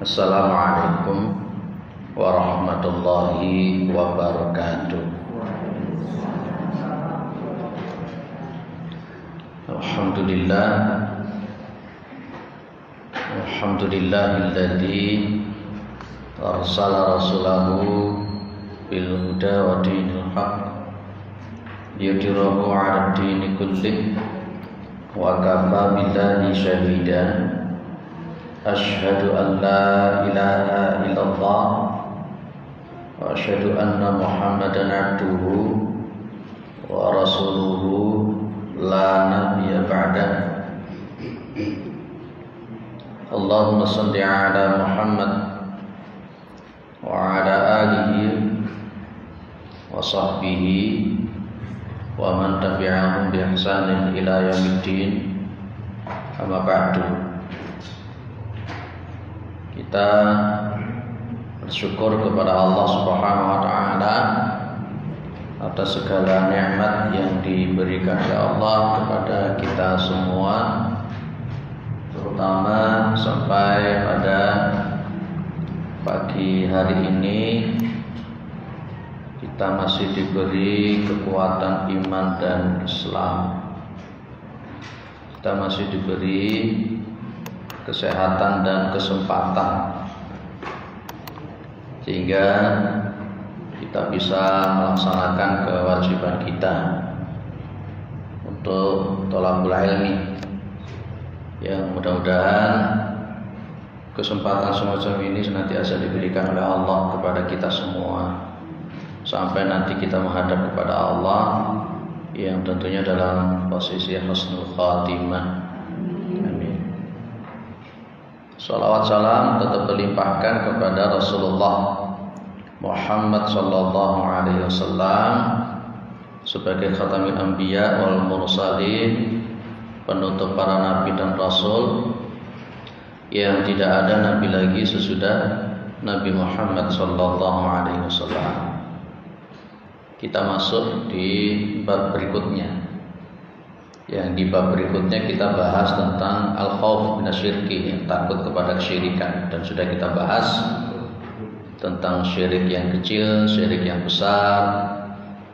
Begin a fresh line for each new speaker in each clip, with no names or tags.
Assalamualaikum warahmatullahi wabarakatuh. Alhamdulillahilladzi arsala rasulahu bil huda wa dinil haqq liyudhhirahu 'ala dini kullih wa kafa billahi shahidan. Asyhadu an la ilaha illallah wa asyhadu anna Muhammadan abduhu wa rasuluhu la nabiyya ba'dah. Allahumma shalli ala Muhammad wa ala alihi wa sahbihi wa man tabi'ahum bi ihsanin ila yaumiddin. Amma ba'du. Kita bersyukur kepada Allah Subhanahu wa taala atas segala nikmat yang diberikan oleh Allah kepada kita semua, terutama sampai pada pagi hari ini kita masih diberi kekuatan iman dan Islam. Kita masih diberi kesehatan dan kesempatan sehingga kita bisa melaksanakan kewajiban kita untuk thalabul ilmi, yang mudah-mudahan kesempatan semacam ini senantiasa diberikan oleh Allah kepada kita semua sampai nanti kita menghadap kepada Allah yang tentunya dalam posisi husnul khatimah. Salawat salam tetap terlimpahkan kepada Rasulullah Muhammad sallallahu alaihi wasallam sebagai khatamul anbiya wal mursalin, penutup para nabi dan rasul, yang tidak ada nabi lagi sesudah Nabi Muhammad sallallahu alaihi wasallam. Kita masuk di bab berikutnya. Yang di bab berikutnya kita bahas tentang al-khauf minasyirki, takut kepada kesyirikan, dan sudah kita bahas tentang syirik yang kecil, syirik yang besar,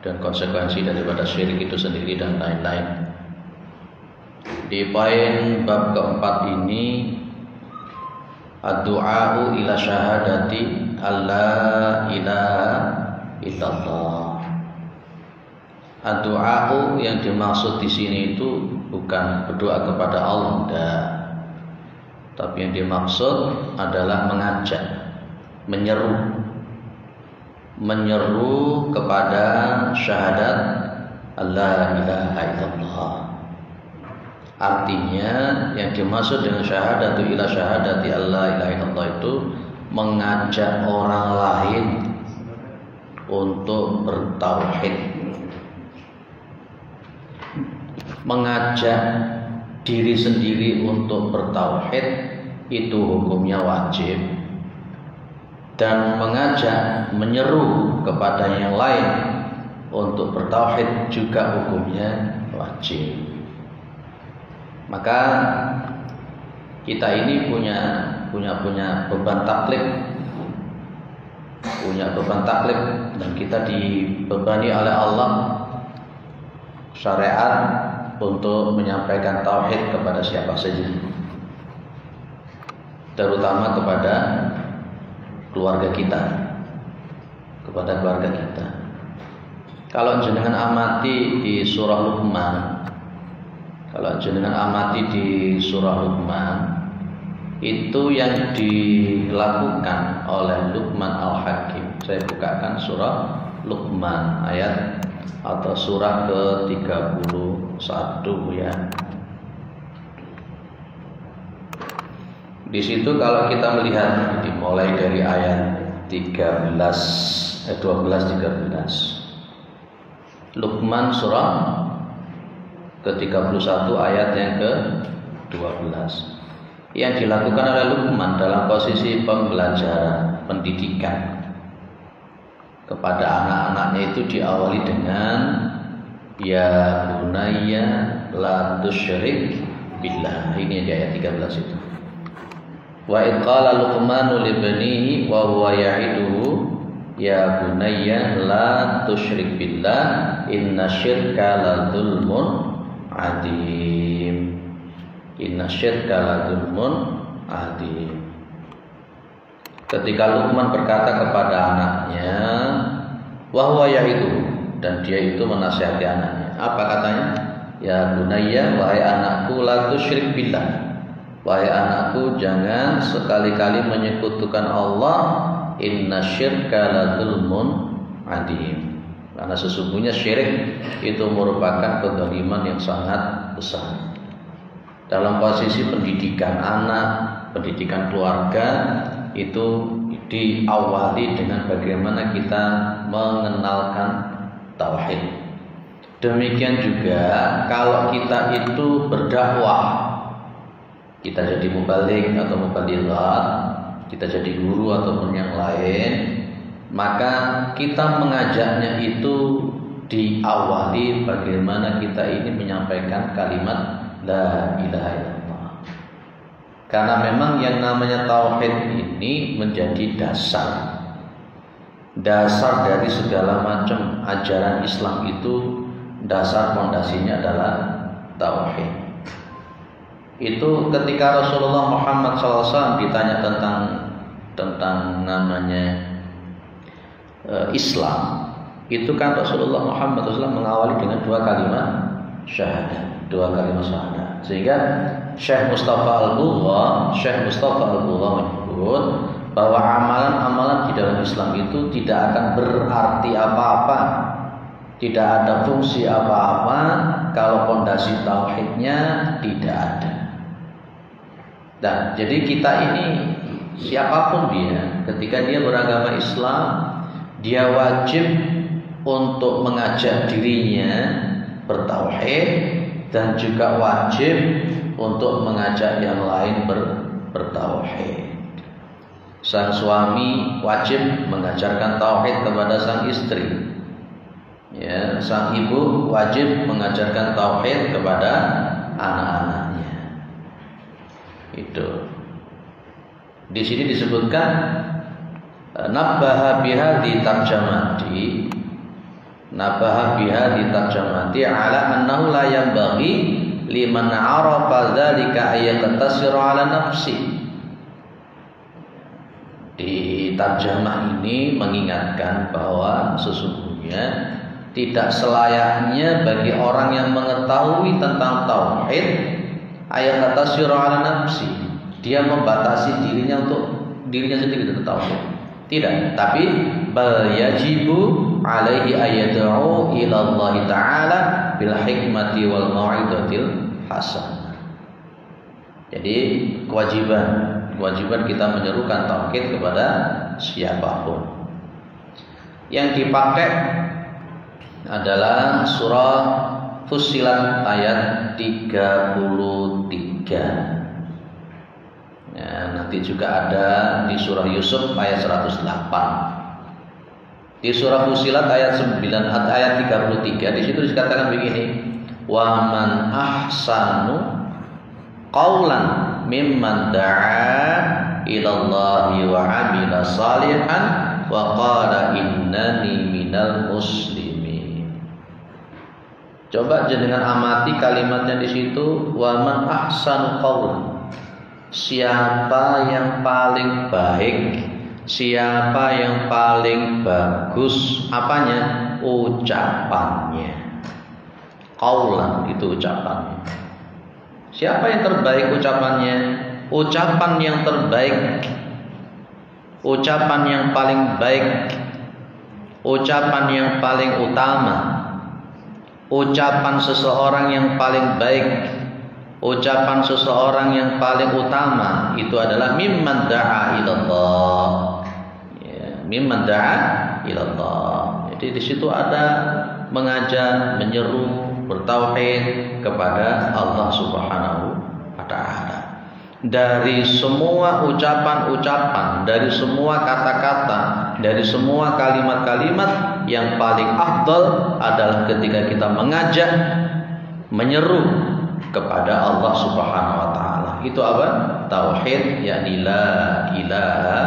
dan konsekuensi daripada syirik itu sendiri dan lain-lain. Di poin bab keempat ini, ad-du'a'u ila syahadati alla ilaha illallah. Ad-du'a'u yang dimaksud di sini itu bukan berdoa kepada Allah, enggak. Tapi yang dimaksud adalah mengajak, menyeru kepada syahadat alla ilaha illallah. Artinya yang dimaksud dengan syahadatu ila syahadati alla ilaha illallah itu mengajak orang lain untuk bertauhid, mengajak diri sendiri untuk bertauhid itu hukumnya wajib, dan mengajak, menyeru kepada yang lain untuk bertauhid juga hukumnya wajib. Maka kita ini punya beban taklif, dan kita dibebani oleh Allah syariat untuk menyampaikan tauhid kepada siapa saja, terutama kepada keluarga kita. Kalau jenengan amati di surah Luqman, itu yang dilakukan oleh Luqman Al-Hakim. Saya bukakan surah Luqman ayat atau surah ke-31 ya. Di situ kalau kita melihat dimulai dari ayat 12 13. Luqman surah ke-31 ayat yang ke-12. Yang dilakukan oleh Luqman dalam posisi pembelajaran, pendidikan kepada anak-anaknya itu diawali dengan ya bunayya la tusyrik billah. Ini di ayat 13 itu. Wa id qala Luqmanu li banihi wa huwa ya'iduhu ya bunayya la tusyrik billah innasyirka la dzulmun adzim. Innasyirka la dzulmun adzim. Ketika Luqman berkata kepada anaknya, wa huwa ya'iduhu, dan dia itu menasihati anaknya. Apa katanya? Ya bunayya, wahai anakku, la tusyrik billah. Wahai anakku, jangan sekali-kali menyekutukan Allah. Inna syirka la dzulmun adzim. Karena sesungguhnya syirik itu merupakan kezaliman yang sangat besar. Dalam posisi pendidikan anak, pendidikan keluarga, itu diawali dengan bagaimana kita mengenalkan tauhid. Demikian juga kalau kita itu berdakwah, kita jadi mubalik atau mubalighah, kita jadi guru ataupun yang lain, maka kita mengajaknya itu diawali bagaimana kita ini menyampaikan kalimat la ilaha illallah. Karena memang yang namanya tauhid ini menjadi dasar dari segala macam ajaran Islam. Itu dasar fondasinya adalah tauhid. Itu ketika Rasulullah Muhammad SAW ditanya tentang namanya Islam, itu kan Rasulullah Muhammad SAW mengawali dengan dua kalimat syahadat. Sehingga Syekh Mustafa Al-Bugha menyebut bahwa amalan-amalan di dalam Islam itu tidak akan berarti apa-apa, tidak ada fungsi apa-apa kalau fondasi tauhidnya tidak ada. Dan jadi kita ini siapapun dia, ketika dia beragama Islam, dia wajib untuk mengajak dirinya bertauhid dan juga wajib untuk mengajak yang lain bertauhid. Sang suami wajib mengajarkan tauhid kepada sang istri. Ya, sang ibu wajib mengajarkan tauhid kepada anak-anaknya. Itu. Di sini disebutkan nabbaha biha di tarjamati ala annahu la yanbaghi liman arafa dzalika ayyatasira ala nafsi. Di tarjamah ini mengingatkan bahwa sesungguhnya tidak selayaknya bagi orang yang mengetahui tentang tauhid ayyatasira ala nafsi, dia membatasi dirinya untuk dirinya sendiri tentang tauhid. Tidak, tapi bal yajibu alaihi ayad'u ila Allah taala bil hikmati wal mau'izatil hasanah. Jadi kewajiban kita menyerukan tauhid kepada siapapun. Yang dipakai adalah surah Fussilat ayat 33. Ya, nanti juga ada di surah Yusuf ayat 108. Di surah Fussilat ayat 9 ayat 33 di situ dikatakan begini, wa man ahsanu qaulan mimman da'a ila Allahi wa 'amila salihan wa qala innani minal muslimin. Coba jenengan amati kalimatnya di situ, wa man ahsanu qaulan. Siapa yang paling baik, siapa yang paling bagus apanya? Ucapannya. Qaulan itu ucapannya. Siapa yang terbaik ucapannya? Ucapan yang terbaik, ucapan yang paling baik, ucapan yang paling utama, ucapan seseorang yang paling baik, ucapan seseorang yang paling utama itu adalah mimman da'a ilallah. Ya, mimman da'a ilallah. Jadi di situ ada mengajak, menyeru, bertauhid kepada Allah Subhanahu wa taala. Dari semua ucapan-ucapan, dari semua kata-kata, dari semua kalimat-kalimat, yang paling afdal adalah ketika kita mengajak, menyeru kepada Allah Subhanahu wa taala. Itu apa? Tauhid, yakni la ilaha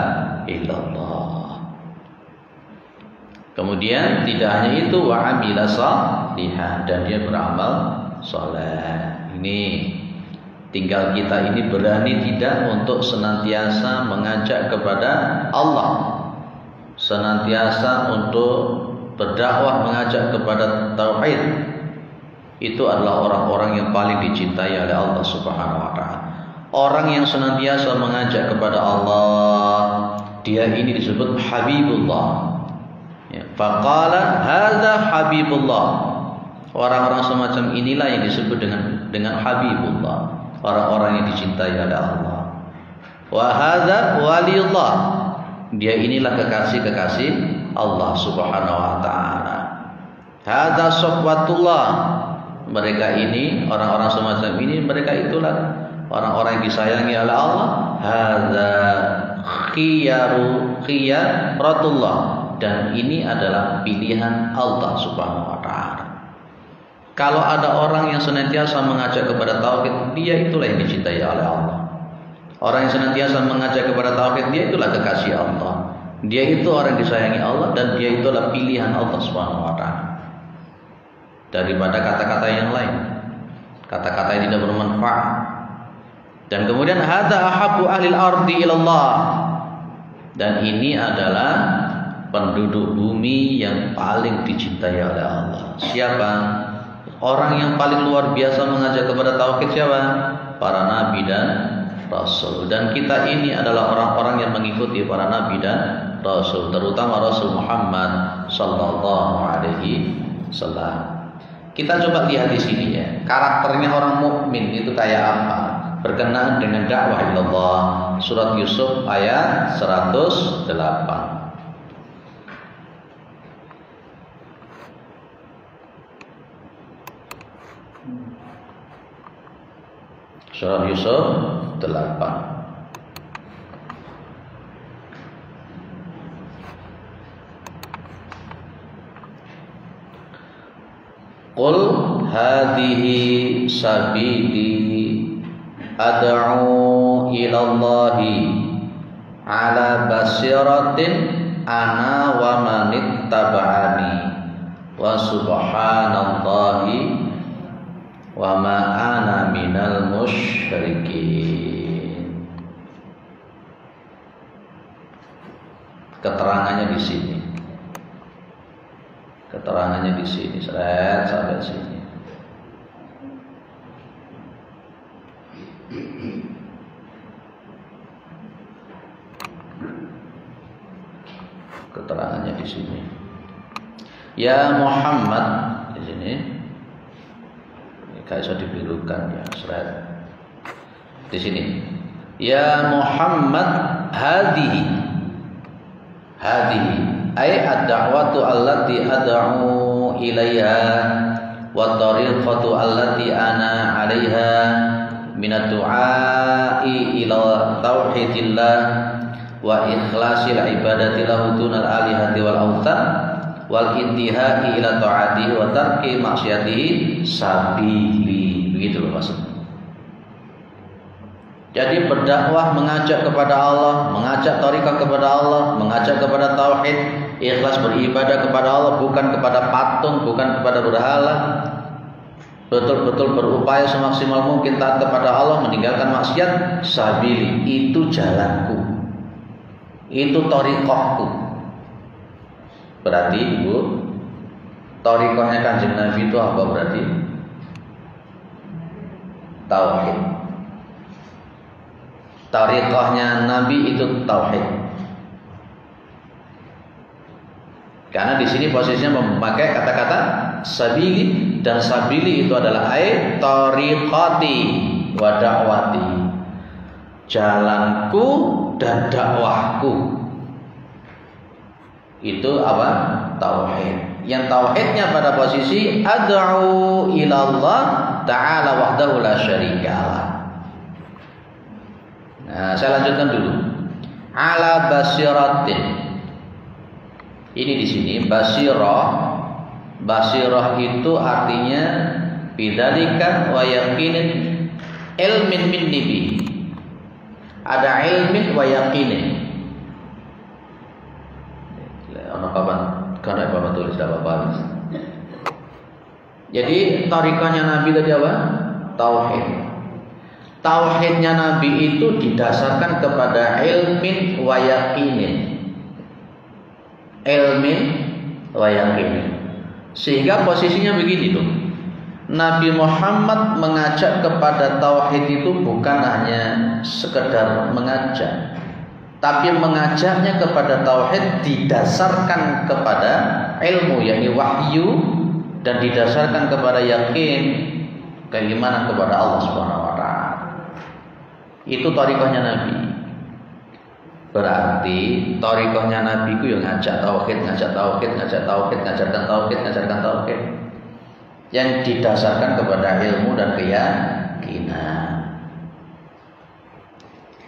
illallah. Kemudian tidak hanya itu, wa amila shalihan, dan dia beramal saleh. Ini tinggal kita ini berani tidak untuk senantiasa mengajak kepada Allah, senantiasa untuk berdakwah mengajak kepada tauhid. Itu adalah orang-orang yang paling dicintai oleh Allah Subhanahu wa taala. Orang yang senantiasa mengajak kepada Allah, dia ini disebut Habibullah. Ya, faqala hadza Habibullah. Orang-orang semacam inilah yang disebut dengan Habibullah, orang-orang yang dicintai oleh Allah. Wa hadza Waliullah. Dia inilah kekasih-kekasih Allah Subhanahu wa taala. Hadza Safwatullah. Mereka ini, orang-orang semacam ini, mereka itulah orang-orang yang disayangi oleh Allah. Hadza khiyaratullah, dan ini adalah pilihan Allah Subhanahu wa taala. Kalau ada orang yang senantiasa mengajak kepada tauhid, dia itulah yang dicintai oleh Allah. Orang yang senantiasa mengajak kepada tauhid, dia itulah kekasih Allah. Dia itu orang yang disayangi Allah, dan dia itulah pilihan Allah Subhanahu wa taala. Daripada kata-kata yang lain, kata-kata yang tidak bermanfaat. Dan kemudian hadza ahabbu ahlil ardi ilallah, dan ini adalah penduduk bumi yang paling dicintai oleh Allah. Siapa? Orang yang paling luar biasa mengajak kepada tauhid siapa? Para nabi dan rasul. Dan kita ini adalah orang-orang yang mengikuti para nabi dan rasul, terutama Rasul Muhammad sallallahu alaihi wasallam. Kita coba lihat di sini ya, karakternya orang mukmin itu kayak apa berkenaan dengan dakwah ilallah. Surat Yusuf ayat 108. Surat Yusuf 8. Qul hadhihi sabili ad'u ila Allahi ala basiratin ana wa manittaba'ani wa subhanallahi wa ma ana minal musyrikin. Keterangannya di sini. Keterangannya di sini, sampai sini. Keterangannya di sini. Ya Muhammad, di sini. Kayak bisa dibirukan ya, di sini. Ya Muhammad, hadihi ay ad-da'watu allati ad'u ilaiha wa tariqatu allati ana 'alaiha min ad-du'a'i ila tauhidillah wa ikhlasil ibadati lahu dunal alihati wal awthan wal intihai ila ta'atihi wa tarki maksiatihi sabili. Begitu loh maksudnya. Jadi berdakwah, mengajak kepada Allah, mengajak tariqah kepada Allah, mengajak kepada tauhid, ikhlas beribadah kepada Allah, bukan kepada patung, bukan kepada berhala. Betul-betul berupaya semaksimal mungkin taat kepada Allah, meninggalkan maksiat. Sabili, itu jalanku, itu tariqahku. Berarti Ibu, tariqahnya Kanjeng Nabi itu apa berarti? Tauhid. Tariqahnya Nabi itu tauhid. Karena di sini posisinya memakai kata-kata sabili, dan sabili itu adalah tariqati wa da'wati. Jalanku dan dakwahku. Itu apa? Tauhid. Yang tauhidnya pada posisi ad'u ila Allah ta'ala wahdahu la syarikalah. Nah, saya lanjutkan dulu. Ala basiratin. Ini di sini basirah. Basirah itu artinya bidzalika wa yaqinin ilmin minni bi. Ada ilmin wa yaqinin. Ono papan kana papan tulis apa-apa. Jadi tarikannya Nabi tadi apa? Tauhid. Tauhidnya Nabi itu didasarkan kepada ilmin wa yaqinin. Ilmin wa yaqinin. Sehingga posisinya begini tuh. Nabi Muhammad mengajak kepada tauhid itu bukan hanya sekedar mengajak, tapi mengajaknya kepada tauhid didasarkan kepada ilmu, yakni wahyu, dan didasarkan kepada yakin, keimanan kepada Allah Subhanahu wa taala. Itu thariqahnya Nabi. Berarti thariqahnya Nabi ku yang ngajak tauhid, ngajarkan tauhid, yang didasarkan kepada ilmu dan keyakinan.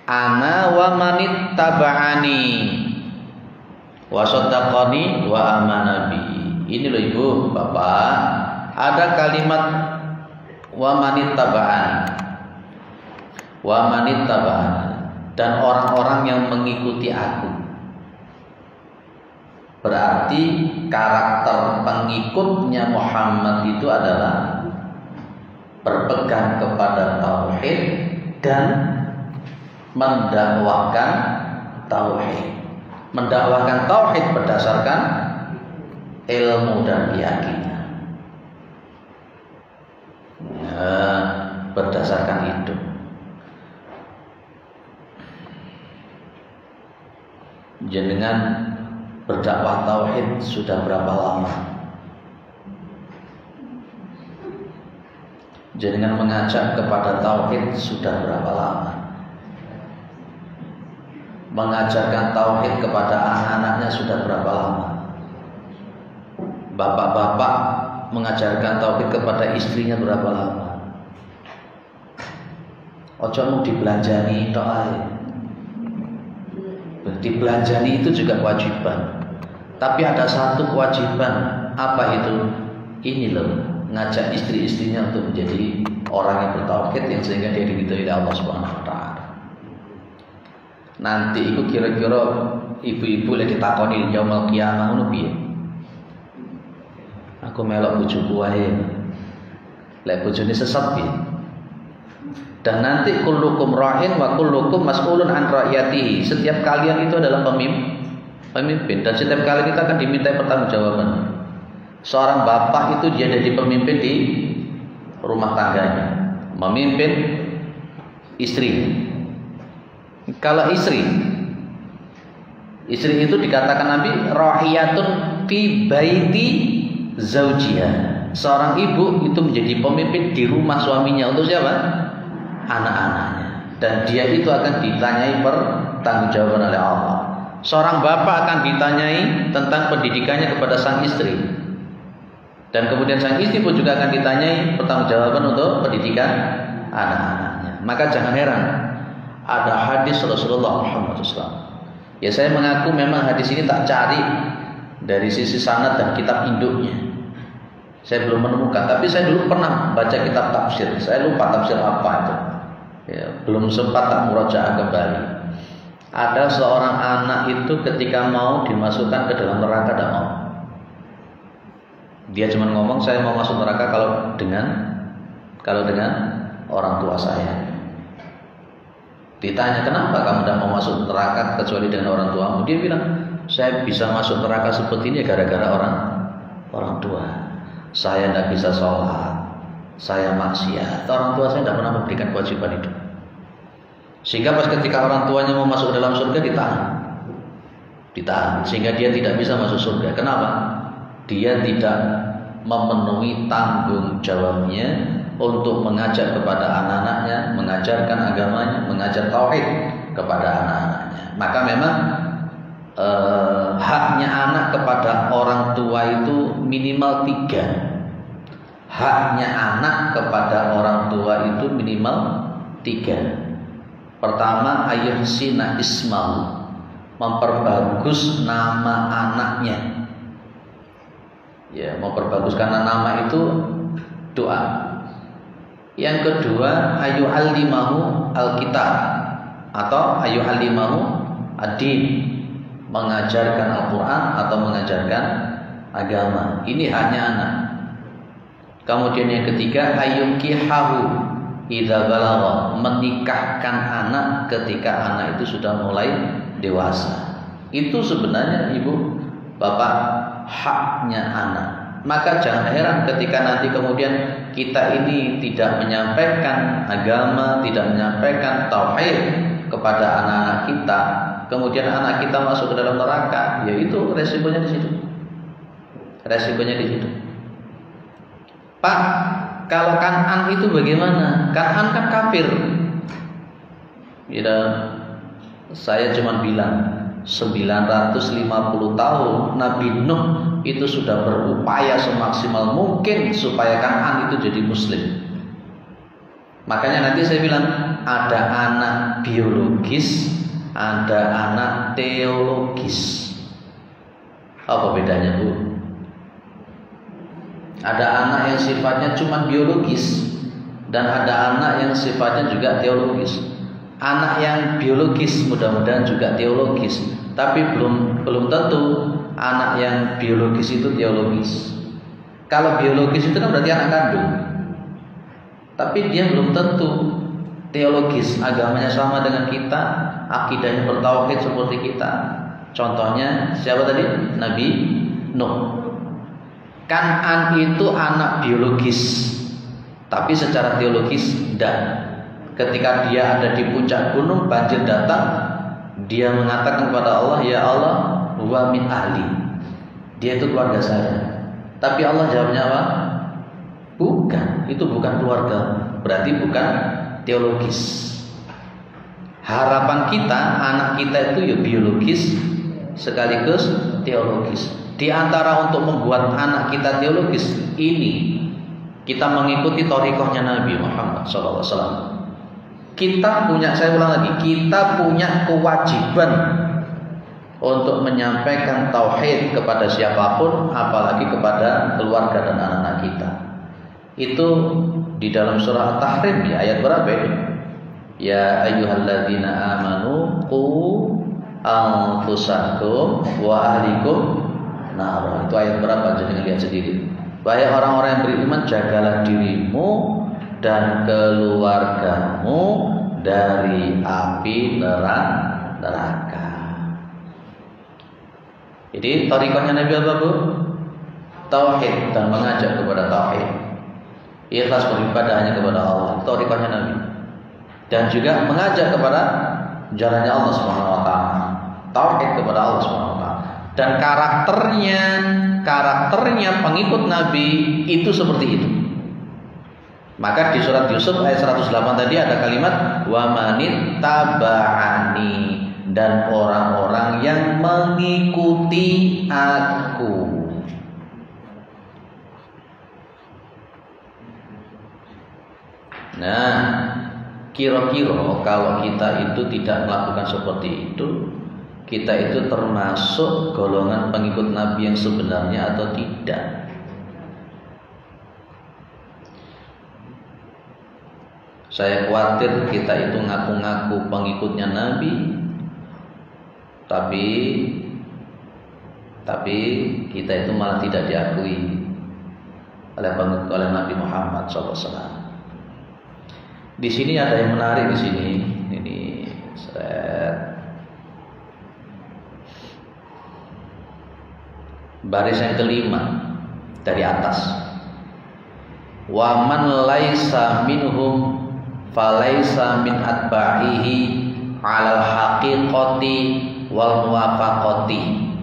Ana wa manit taba'ani wa saddaqani wa amana bi. Ini loh Ibu, Bapak, ada kalimat wa manit taba'ani. Wa manit taba'ani, dan orang-orang yang mengikuti aku. Berarti karakter pengikutnya Muhammad itu adalah berpegang kepada tauhid dan mendakwakan tauhid. Mendakwakan tauhid berdasarkan ilmu dan keyakinan. Ya, berdasarkan itu. Jenengan berdakwah tauhid sudah berapa lama? Jenengan mengajak kepada tauhid sudah berapa lama? Mengajarkan tauhid kepada anak-anaknya sudah berapa lama? Bapak-bapak mengajarkan tauhid kepada istrinya berapa lama? Ojo mau dibelanjani tok ae. Dibelanjani itu juga kewajiban. Tapi ada satu kewajiban, apa itu? Ini loh, ngajak istri-istrinya untuk menjadi orang yang bertauhid, yang sehingga dia diridhoi oleh Allah Subhanahu wa taala. Nanti itu kira-kira ibu-ibu lek ditakoni yaumul qiyamah ngono piye? Aku melok bojoku wae. Lek bojone sesat piye? Dan nanti kullukum ra'in wa kullukum mas'ulun an ra'iyatihi. Setiap kalian itu adalah pemimpin, dan setiap kali kita akan diminta pertanggungjawaban. Seorang bapak itu dia jadi pemimpin di rumah tangganya, memimpin istri. Kalau istri itu dikatakan Nabi ra'iyatun fi baiti zaujiha. Seorang ibu itu menjadi pemimpin di rumah suaminya untuk siapa? Anak-anaknya. Dan dia itu akan ditanyai pertanggungjawaban oleh Allah. Seorang bapak akan ditanyai tentang pendidikannya kepada sang istri, dan kemudian sang istri pun juga akan ditanyai pertanggungjawaban untuk pendidikan anak-anaknya. Maka jangan heran ada hadis Rasulullah Muhammad SAW. Ya, saya mengaku memang hadis ini tak cari dari sisi sanad dan kitab induknya. Saya belum menemukan, tapi saya dulu pernah baca kitab tafsir. Saya lupa tafsir apa itu. Ya, belum sempat tak murajaah kembali. Ada seorang anak itu ketika mau dimasukkan ke dalam neraka tidak mau. Dia cuma ngomong, saya mau masuk neraka kalau dengan orang tua saya. Ditanya, kenapa kamu tidak mau masuk neraka kecuali dengan orang tuamu? Dia bilang, saya bisa masuk neraka seperti ini gara-gara orang tua. Saya tidak bisa sholat, saya maksiat. Orang tua saya tidak pernah memberikan kewajiban itu. Sehingga pas ketika orang tuanya mau masuk ke dalam surga ditahan, sehingga dia tidak bisa masuk surga. Kenapa? Dia tidak memenuhi tanggung jawabnya untuk mengajak kepada anak-anaknya, mengajarkan agamanya, mengajar tauhid kepada anak-anaknya. Maka memang haknya anak kepada orang tua itu minimal 3. Haknya anak kepada orang tua itu minimal 3. Pertama, ayuhsina ismahu, memperbagus nama anaknya. Ya, memperbagus, karena nama itu doa. Yang kedua, ayu'allimahu alkitab atau ayu'allimahu ad-din, mengajarkan Al-Quran atau mengajarkan agama. Ini haknya anak. Kemudian yang ketiga, ayukihahu idza balagha, menikahkan anak ketika anak itu sudah mulai dewasa. Itu sebenarnya ibu bapak haknya anak. Maka jangan heran ketika nanti kemudian kita ini tidak menyampaikan agama, tidak menyampaikan tauhid kepada anak-anak kita, kemudian anak kita masuk ke dalam neraka, ya itu resikonya di situ. Resikonya di situ. Pak, kalau Kan'an itu bagaimana? Kan'an kan kafir. Ya, saya cuma bilang 950 tahun Nabi Nuh itu sudah berupaya semaksimal mungkin supaya Kan'an itu jadi muslim. Makanya nanti saya bilang ada anak biologis, ada anak teologis. Apa bedanya, Bu? Ada anak yang sifatnya cuma biologis dan ada anak yang sifatnya juga teologis. Anak yang biologis mudah-mudahan juga teologis, tapi belum tentu anak yang biologis itu teologis. Kalau biologis itu kan berarti anak kandung, tapi dia belum tentu teologis, agamanya sama dengan kita, akidahnya bertauhid seperti kita. Contohnya siapa tadi? Nabi Nuh. Kan'an itu anak biologis, tapi secara teologis tidak. Ketika dia ada di puncak gunung, banjir datang, dia mengatakan kepada Allah, ya Allah, huwa min ahli, dia itu keluarga saya. Tapi Allah jawabnya apa? Bukan, itu bukan keluarga, berarti bukan teologis. Harapan kita, anak kita itu ya biologis sekaligus teologis. Di antara untuk membuat anak kita teologis ini, kita mengikuti thariqahnya Nabi Muhammad SAW. Kita punya, saya ulang lagi, kita punya kewajiban untuk menyampaikan tauhid kepada siapapun, apalagi kepada keluarga dan anak-anak kita. Itu di dalam surah At-Tahrim ya, ayat berapa ini? Ya ayyuhalladzina amanu qu anfusakum wa ahlikum. Nah, itu ayat berapa? Jadi lihat sendiri. Wahai orang-orang yang beriman, jagalah dirimu dan keluargamu dari api neraka. Jadi thariqahnya Nabi apa, Bu? Tauhid dan mengajak kepada tauhid. Ikhlas beribadah hanya kepada Allah. Itu thariqahnya Nabi. Dan juga mengajak kepada jalannya Allah Subhanahu wa taala. Tauhid kepada Allah Subhanahu wa taala. Dan karakternya pengikut Nabi itu seperti itu. Maka di surat Yusuf ayat 108 tadi ada kalimat wa manittaba'ani, dan orang-orang yang mengikuti aku. Nah, kira-kira kalau kita itu tidak melakukan seperti itu, kita itu termasuk golongan pengikut Nabi yang sebenarnya atau tidak? Saya khawatir kita itu ngaku-ngaku pengikutnya Nabi, tapi kita itu malah tidak diakui oleh Nabi Muhammad SAW. Di sini ada yang menarik di sini. Ini baris yang kelima dari atas. Wa man laisa minhum falaisa min atba'ihi 'alal haqiqati wal muwafaqati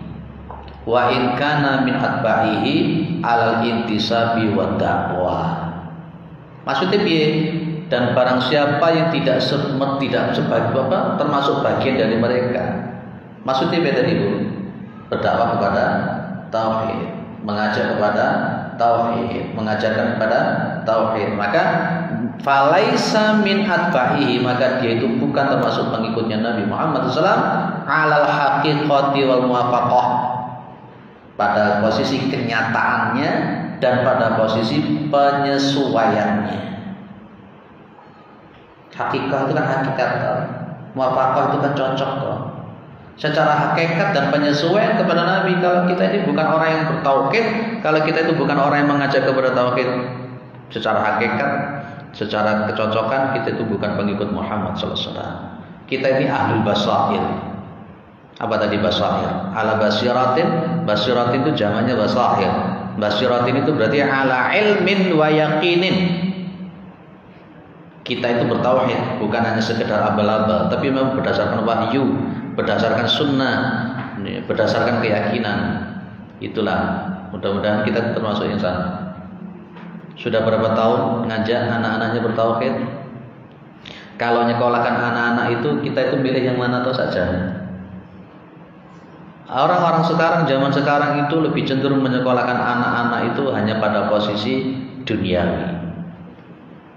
wa in kana min atba'ihi 'alal intisabi wa da'wah. Maksudnya piye? Dan barang siapa yang tidak sebagai apa termasuk bagian dari mereka. Maksudnya piye tadi, Bu? Berdakwah kepada tauhid, mengajak kepada tauhid, mengajarkan kepada tauhid. Maka falaisa min atba'ihi, maka dia itu bukan termasuk pengikutnya Nabi Muhammad SAW alal haqiqati wal muwafaqah, pada posisi kenyataannya dan pada posisi penyesuaiannya. Hakikat itu kan hakikat, muwafaqah itu kan cocok toh. Secara hakikat dan penyesuaian kepada Nabi, kalau kita ini bukan orang yang bertauhid, kalau kita itu bukan orang yang mengajak kepada tauhid, secara hakikat, secara kecocokan kita itu bukan pengikut Muhammad sallallahu alaihi wasallam. Kita ini ahlul basair. Apa tadi basair? Ala basiratin, basiratin itu jamaknya basair. Basiratin itu berarti ala ilmin wa yaqinin. Kita itu bertauhid bukan hanya sekedar abal-abal, tapi memang berdasarkan wahyu, berdasarkan sunnah, berdasarkan keyakinan. Itulah, mudah-mudahan kita termasuk insan. Sudah berapa tahun ngajak anak-anaknya bertauhid? Kalau nyekolahkan anak-anak itu, kita itu milih yang mana tuh saja. Orang-orang sekarang, zaman sekarang itu lebih cenderung menyekolahkan anak-anak itu hanya pada posisi duniawi.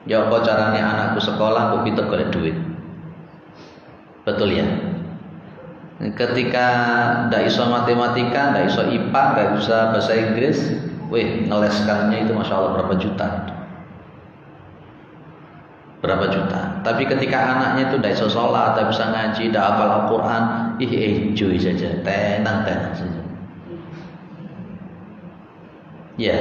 Ya apa caranya anakku sekolah, aku pinter golek duit. Betul ya? Ketika ndak iso matematika, ndak iso IPA, ndak bisa bahasa Inggris, ngeleskannya itu Masya Allah berapa juta. Berapa juta. Tapi ketika anaknya itu ndak iso sholat, ndak bisa ngaji, ndak hafal Al-Quran, enjoy saja, tenang-tenang saja. Ya.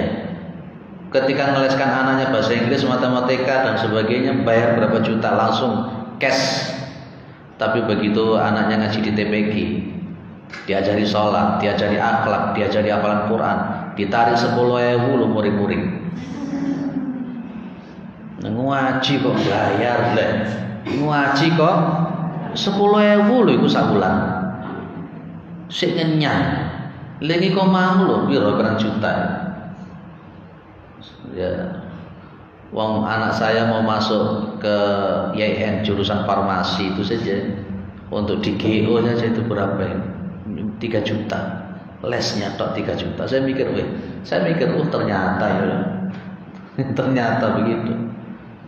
Ketika ngeleskan anaknya bahasa Inggris, matematika dan sebagainya, bayar berapa juta langsung cash. Tapi begitu anaknya ngaji di TPG, diajari sholat, diajari akhlak, diajari hafalan Quran, ditarik 10.000 lu muring-muring. Ngaji kok bayar leh. Ngaji kok 10.000 lho iku sak bulan. Sik ngenyang. Lha iki kok mau lho piro berang juta. Ya, wong anak saya mau masuk ke YN jurusan farmasi itu saja untuk di GO saja itu berapa ya? 3 juta. Lesnya tok 3 juta. Saya mikir ternyata ya. Ternyata begitu.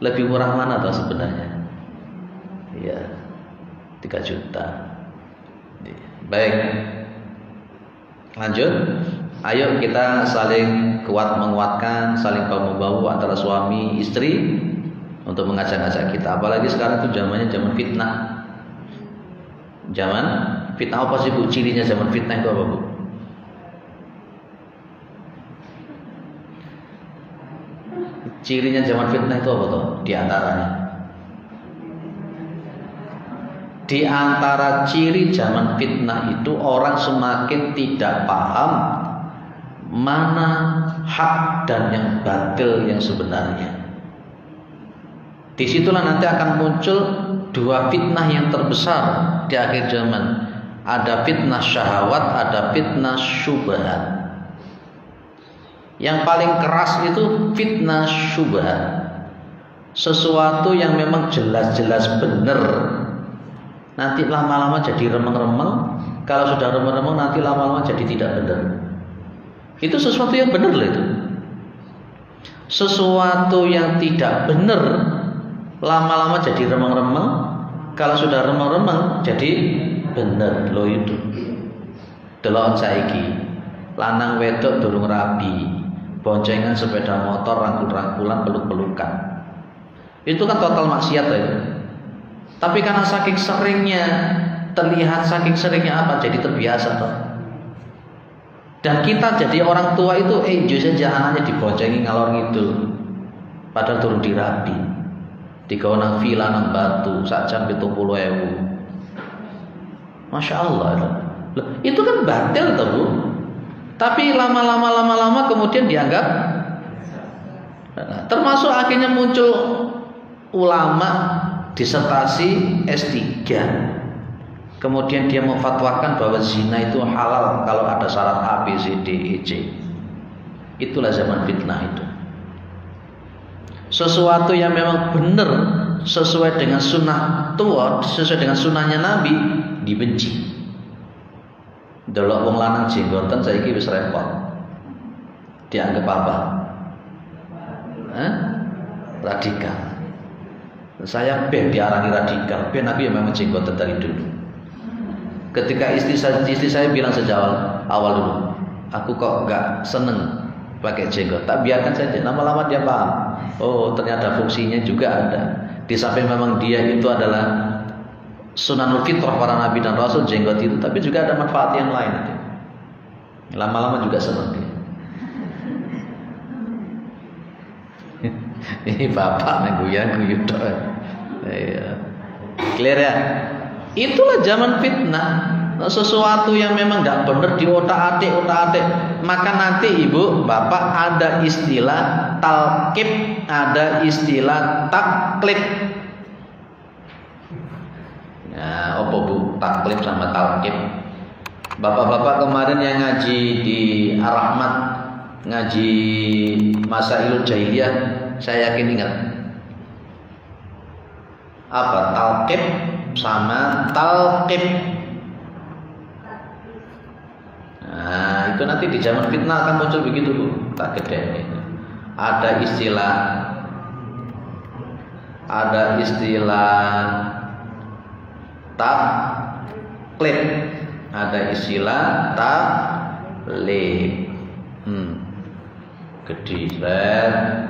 Lebih murah mana toh sebenarnya? Ya, 3 juta. Baik. Lanjut. Ayo kita saling kuat menguatkan, saling bahu-membahu antara suami istri untuk mengajak-ajak kita. Apalagi sekarang itu zamannya zaman fitnah. Zaman fitnah apa sih Bu? Cirinya zaman fitnah itu apa Bu? Cirinya zaman fitnah itu apa tuh? Di antaranya. Di antara ciri zaman fitnah itu orang semakin tidak paham mana hak dan yang batil yang sebenarnya. Disitulah nanti akan muncul dua fitnah yang terbesar di akhir zaman. Ada fitnah syahwat, ada fitnah syubhat. Yang paling keras itu fitnah syubhat. Sesuatu yang memang jelas-jelas benar, nanti lama-lama jadi remeng-remeng. Kalau sudah remeng-remeng nanti lama-lama jadi tidak benar. Itu sesuatu yang benar loh itu. Sesuatu yang tidak benar lama-lama jadi remeng-remeng. Kalau sudah remeng-remeng jadi benar loh itu. Delok saiki lanang wedok durung rabi, boncengan sepeda motor, rangkul-rangkulan, peluk-pelukan. Itu kan total maksiat loh itu. Tapi karena saking seringnya terlihat, saking seringnya apa, jadi terbiasa toh. Dan kita jadi orang tua itu enjoy saja anaknya diboncengi ngalor ngidul, padahal turun dirabi, digawe nang villa nang batu, sak jam 70.000. Masya Allah. Itu kan batil toh Bu. Tapi lama-lama kemudian dianggap, termasuk akhirnya muncul ulama disertasi S3. Kemudian dia memfatwakan bahwa zina itu halal kalau ada syarat A, B, C, D, E, C. Itulah zaman fitnah itu. Sesuatu yang memang benar sesuai dengan sunnah tua, sesuai dengan sunnahnya Nabi, dibenci. Delok wong lanang jenggotan saiki wis repot. Dianggap apa? Radikal. Saya diarani radikal. Nabi memang jenggotan dari dulu. Ketika istri saya bilang sejak awal dulu, aku kok nggak seneng pakai jenggot, tak biarkan saja. Lama-lama dia paham. Oh ternyata fungsinya juga ada. Di samping memang dia itu adalah sunanul fitrah para nabi dan rasul jenggot itu, tapi juga ada manfaat yang lain. Lama-lama juga senang dia. Ini bapak guyu tok. Iya. Clear ya? Itulah zaman fitnah. Sesuatu yang memang tidak benar di otak-atik. Maka nanti ibu, bapak ada istilah talqib, ada istilah taklib. Nah, apa bu? Taklib sama talqib. Bapak-bapak kemarin yang ngaji di Ar-Rahmat, ngaji Masailul Jahiliyah, saya yakin ingat. Apa? Talqib sama talqib. Nah, itu nanti di zaman fitnah akan muncul begitu bu. Tak gede. Ada istilah taklib, ada istilah taklib. Gede,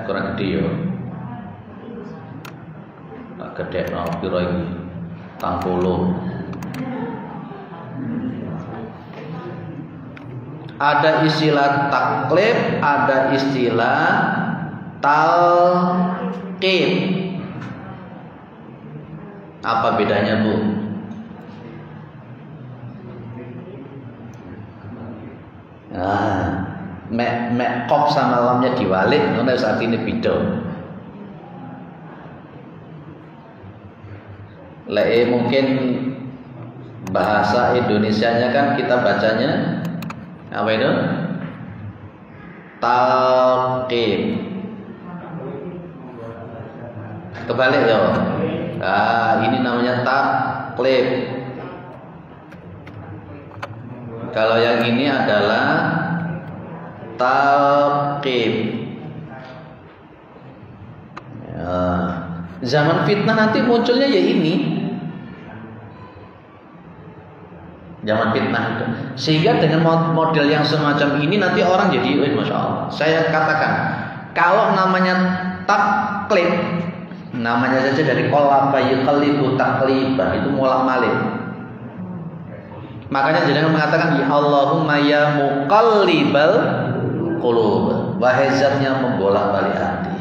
kurang gede yo. Tak gede no piro iki? 80. Ada istilah taklib, ada istilah talqib. Apa bedanya bu? Mek kof sama lamnya diwalik, karena saat ini beda. Mungkin bahasa Indonesianya kan kita bacanya apa itu? Talqib. Kebalik ya. Ini namanya taklib. Kalau yang ini adalah talqib. Zaman fitnah nanti munculnya ya ini. Zaman fitnah itu. Sehingga dengan model yang semacam ini nanti orang jadi, masya Allah. Saya katakan, kalau namanya taklib, namanya saja dari qalaba yuqallibu taqliban, itu molak-malik. Makanya jangan mengatakan ya Allahumma ya muqallibal qulub, wahai zat yang membolak-balik hati.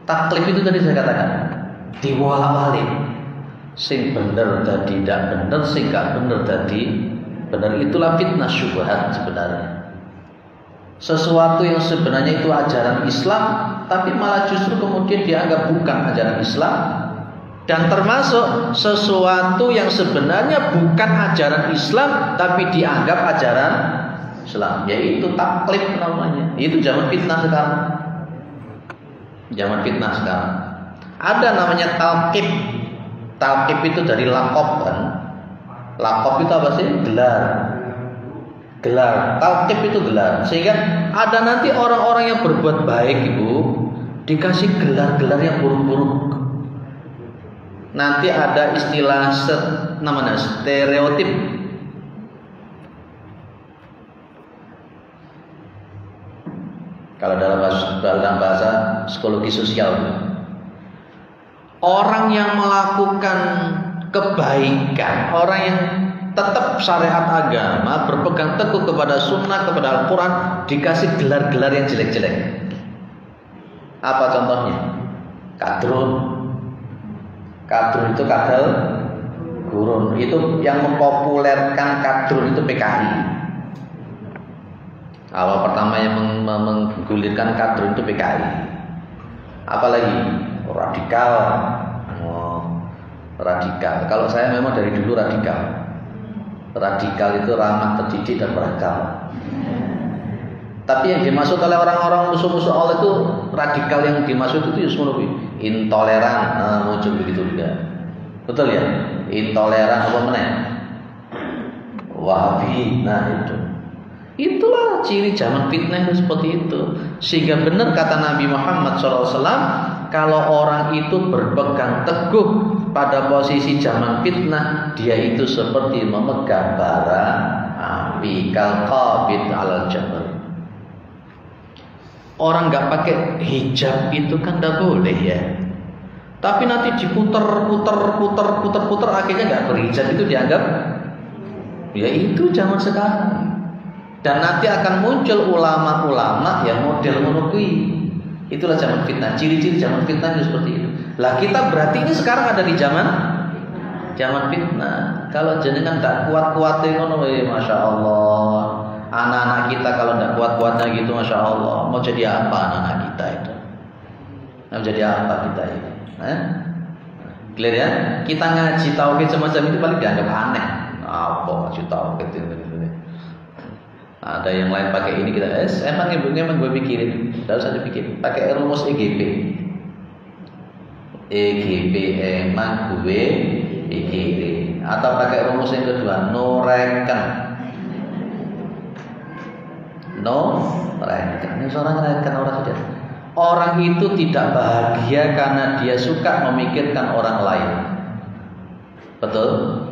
Taklib itu tadi saya katakan dibolak-balik. Sing bener tadi tidak bener, sing gak bener tadi bener. Itulah fitnah syubhat sebenarnya. Sesuatu yang sebenarnya itu ajaran Islam, tapi malah justru kemudian dianggap bukan ajaran Islam. Dan termasuk sesuatu yang sebenarnya bukan ajaran Islam, tapi dianggap ajaran Islam, yaitu taklib namanya. Itu zaman fitnah sekarang. Zaman fitnah sekarang. Ada namanya talqib. Talqib itu dari lakob kan. Lakob itu apa sih? Gelar. Talqib itu gelar. Sehingga ada nanti orang-orang yang berbuat baik ibu dikasih gelar-gelar yang buruk-buruk. Nanti ada istilah namanya stereotip. Kalau dalam bahasa psikologi sosial, orang yang melakukan kebaikan, orang yang tetap syariat agama, berpegang teguh kepada sunnah, kepada Al-Quran, dikasih gelar-gelar yang jelek-jelek. Apa contohnya? Kadrun itu kadal gurun. Itu yang mempopulerkan kadrun itu PKI. Awal pertama yang menggulirkan kadrun itu PKI. Apalagi radikal. Radikal. Kalau saya memang dari dulu radikal. Radikal itu ramah, terdidik dan berakal. Tapi yang dimaksud oleh orang-orang musuh-musuh Allah itu radikal, yang dimaksud itu semuanya intoleran, muncul begitu juga. Betul ya? Intoleran apa meneh? Wahabi. Nah itu. Itulah ciri zaman fitnah itu seperti itu. Sehingga benar kata Nabi Muhammad SAW, kalau orang itu berpegang teguh pada posisi zaman fitnah, dia itu seperti memegang bara api, kalqabid alal jabal. Orang nggak pakai hijab itu kan nggak boleh ya. Tapi nanti diputer akhirnya nggak berhijab, itu dianggap ya itu zaman sekarang. Dan nanti akan muncul ulama-ulama yang model monokui. Itulah zaman fitnah. Ciri-ciri zaman fitnah itu seperti itu. Lah kita berarti ini sekarang ada di zaman fitnah. Kalau jenengan tak kuat-kuatin ngono, masya Allah. Anak-anak kita kalau tidak kuat-kuatnya gitu, masya Allah. Mau jadi apa anak-anak kita itu? Mau jadi apa kita ini? Clear ya? Kita ngaji tauhid semacam itu paling dianggap aneh. Apa ngaji tauhid ini? Ada yang lain pakai ini, kita emang gue pikirin, tidak usah dipikirin. Pakai rumus EGP. Emang gue pikirin. Atau pakai rumus yang kedua, no reckon. Ini seorang reken orang saja. Orang itu tidak bahagia karena dia suka memikirkan orang lain. Betul?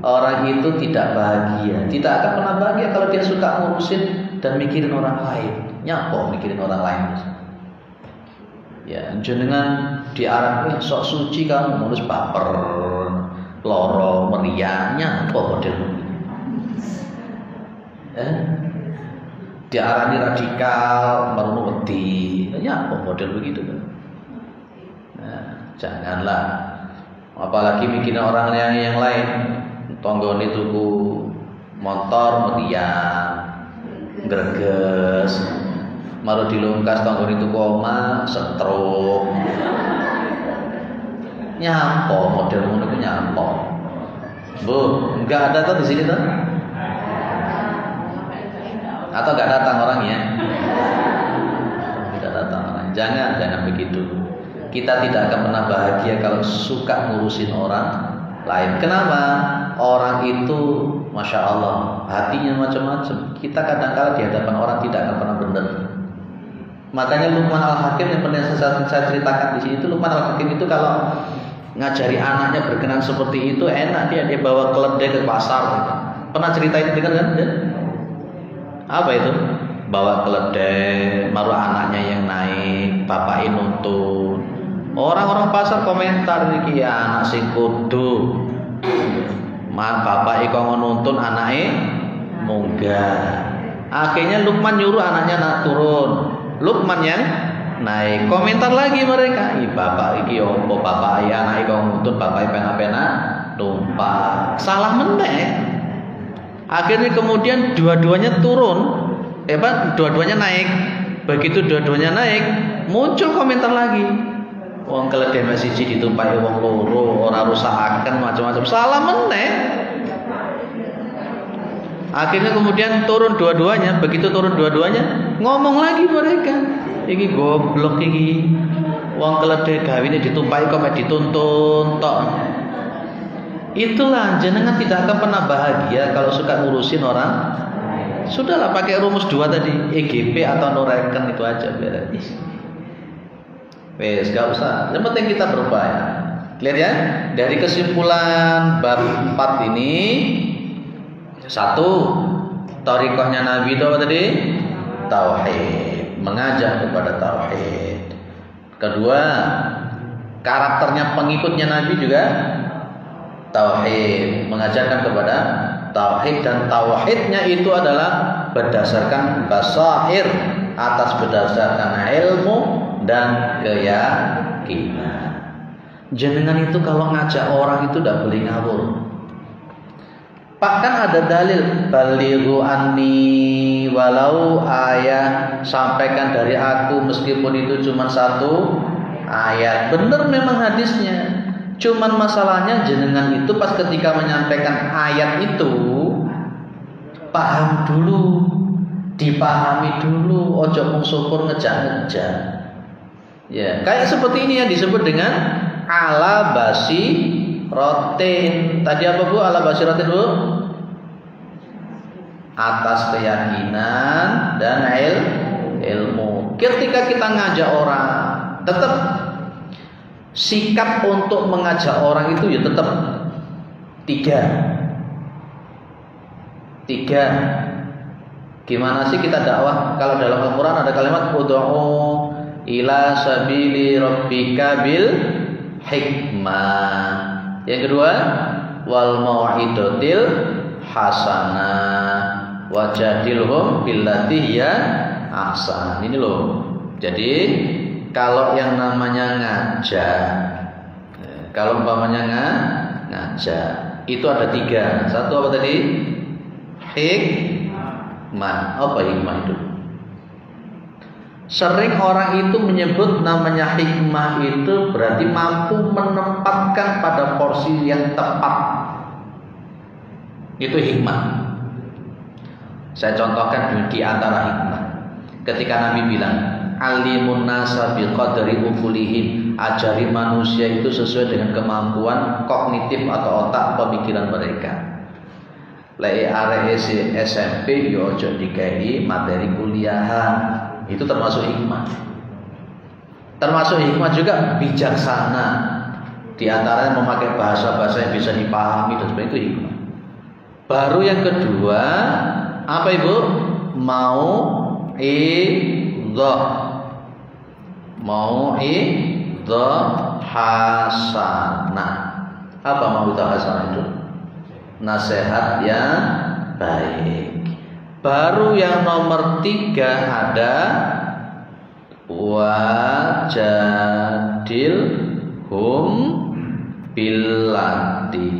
Orang itu tidak bahagia, tidak akan pernah bahagia kalau dia suka ngurusin dan mikirin orang lain. Nyapa mikirin orang lain? Ya, jenengan diarahkan sok suci kamu ngurus baper, loro, meriah, nyapa model begitu. Diarani radikal, merono wedi, nyapa model begitu kan? Nah, janganlah. Apalagi mikirin orang yang lain. Tonggone tuku motor meriah, greges, maru dilungkas tonggone tuku omah setruk. Nyapa model ngono ku nyapa. Bu, enggak ada tuh di sini tuh? Atau enggak datang orangnya? Tidak datang orang. Jangan begitu. Kita tidak akan pernah bahagia kalau suka ngurusin orang lain. Kenapa? Orang itu, masya Allah, hatinya macam-macam. Kita kadang-kala di hadapan orang tidak akan pernah benar. Makanya Luqman Al-Hakim yang pernah saya ceritakan di sini itu, Luqman Al-Hakim itu kalau ngajari anaknya berkenan seperti itu enak, dia bawa keledai ke pasar. Pernah cerita itu dengar kan? Apa itu? Bawa keledai, baru anaknya yang naik, bapaknya nuntun. Orang-orang pasar komentar iki ya anak sing kudu. Bapak iko nuntun anaknya munggah. Akhirnya Luqman nyuruh anaknya nak turun. Luqman yang naik. Komentar lagi mereka. Bapak iki opo bapak ya anak iko nuntun bapak pena-pena numpak. Salah meneh. Akhirnya kemudian dua-duanya turun. Dua-duanya naik. Begitu dua-duanya naik, muncul komentar lagi. Wong keledai masih ditumpai wong loro, ora rusakan macam-macam. Salah meneh. Akhirnya kemudian turun dua-duanya. Begitu turun dua-duanya, ngomong lagi mereka. Iki goblok iki. Wong keledai gawine ditumpai kok mek dituntun tok. Itulah jenengan tidak akan pernah bahagia kalau suka ngurusin orang. Sudahlah pakai rumus 2 tadi, EGP atau no reckon itu aja beres. Wes, gak usah. Yang penting kita berupaya. Lihat ya, dari kesimpulan bab 4 ini, 1, thariqahnya Nabi itu apa tadi? Tauhid, mengajak kepada tauhid. 2, karakternya pengikutnya Nabi juga tauhid, mengajarkan kepada tauhid, dan tauhidnya itu adalah berdasarkan basair, atas berdasarkan ilmu dan keyakinan. Jenengan itu kalau ngajak orang itu tidak boleh ngawur. Bahkan ada dalil, balighu anni walau ayat, sampaikan dari aku meskipun itu cuma 1 ayat. Benar memang hadisnya. Cuman masalahnya jenengan itu pas ketika menyampaikan ayat itu paham dulu, dipahami dulu, ojo mung syukur ngejak-ngejak. Ya, kayak seperti ini yang disebut dengan ala basiratin. Tadi apa Bu? Ala basiratin Bu? Atas keyakinan dan ilmu. Ketika kita ngajak orang, tetap sikap untuk mengajak orang itu ya tetap 3. Gimana sih kita dakwah? Kalau dalam Al-Quran ada kalimat ud'u ila sabili rabbika bil hikmah. Yang kedua, wal mau'idatil hasanah wajadilhum billati hiya ahsan. Ini loh. Jadi kalau yang namanya ngajak, kalau umpamanya ngajak itu ada 3. Satu apa tadi? Hikmah. Apa hikmah itu? Sering orang itu menyebut namanya hikmah itu berarti mampu menempatkan pada porsi yang tepat. Itu hikmah. Saya contohkan di antara hikmah. Ketika Nabi bilang, alimun nasa biqadri ufulihim, ajari manusia itu sesuai dengan kemampuan kognitif atau otak pemikiran mereka. Lek arek SMP yo ojo dikai materi kuliahan. Itu termasuk hikmah. Termasuk hikmah juga bijaksana. Di antaranya memakai bahasa-bahasa yang bisa dipahami dan sebagainya, itu hikmah. Baru yang kedua, apa Ibu? Mau'idhah hasanah. Apa mau'idhah hasanah itu? Nasihat yang baik. Baru yang nomor 3 ada wajadilhum billati.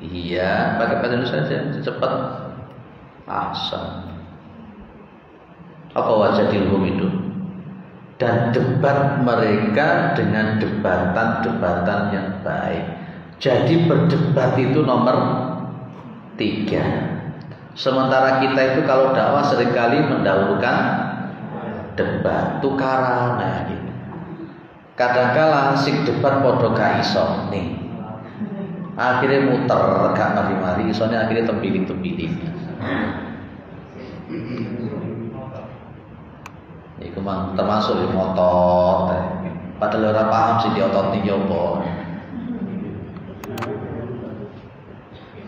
Iya, pakai bahasa Indonesia saja, cepat. Ahsan. Apa wajadilhum itu? Dan debat mereka dengan debatan-debatan yang baik. Jadi berdebat itu nomor 3. Sementara kita itu kalau dakwah seringkali mendahulukan debat, tukaran gitu. Kadangkala sing debat podo gak iso nih. Akhirnya muter gak mari-mari, isone akhirnya tempiling-tempiling. Iku mang termasuk di motor. Padahal ora paham sih diotot iki opo.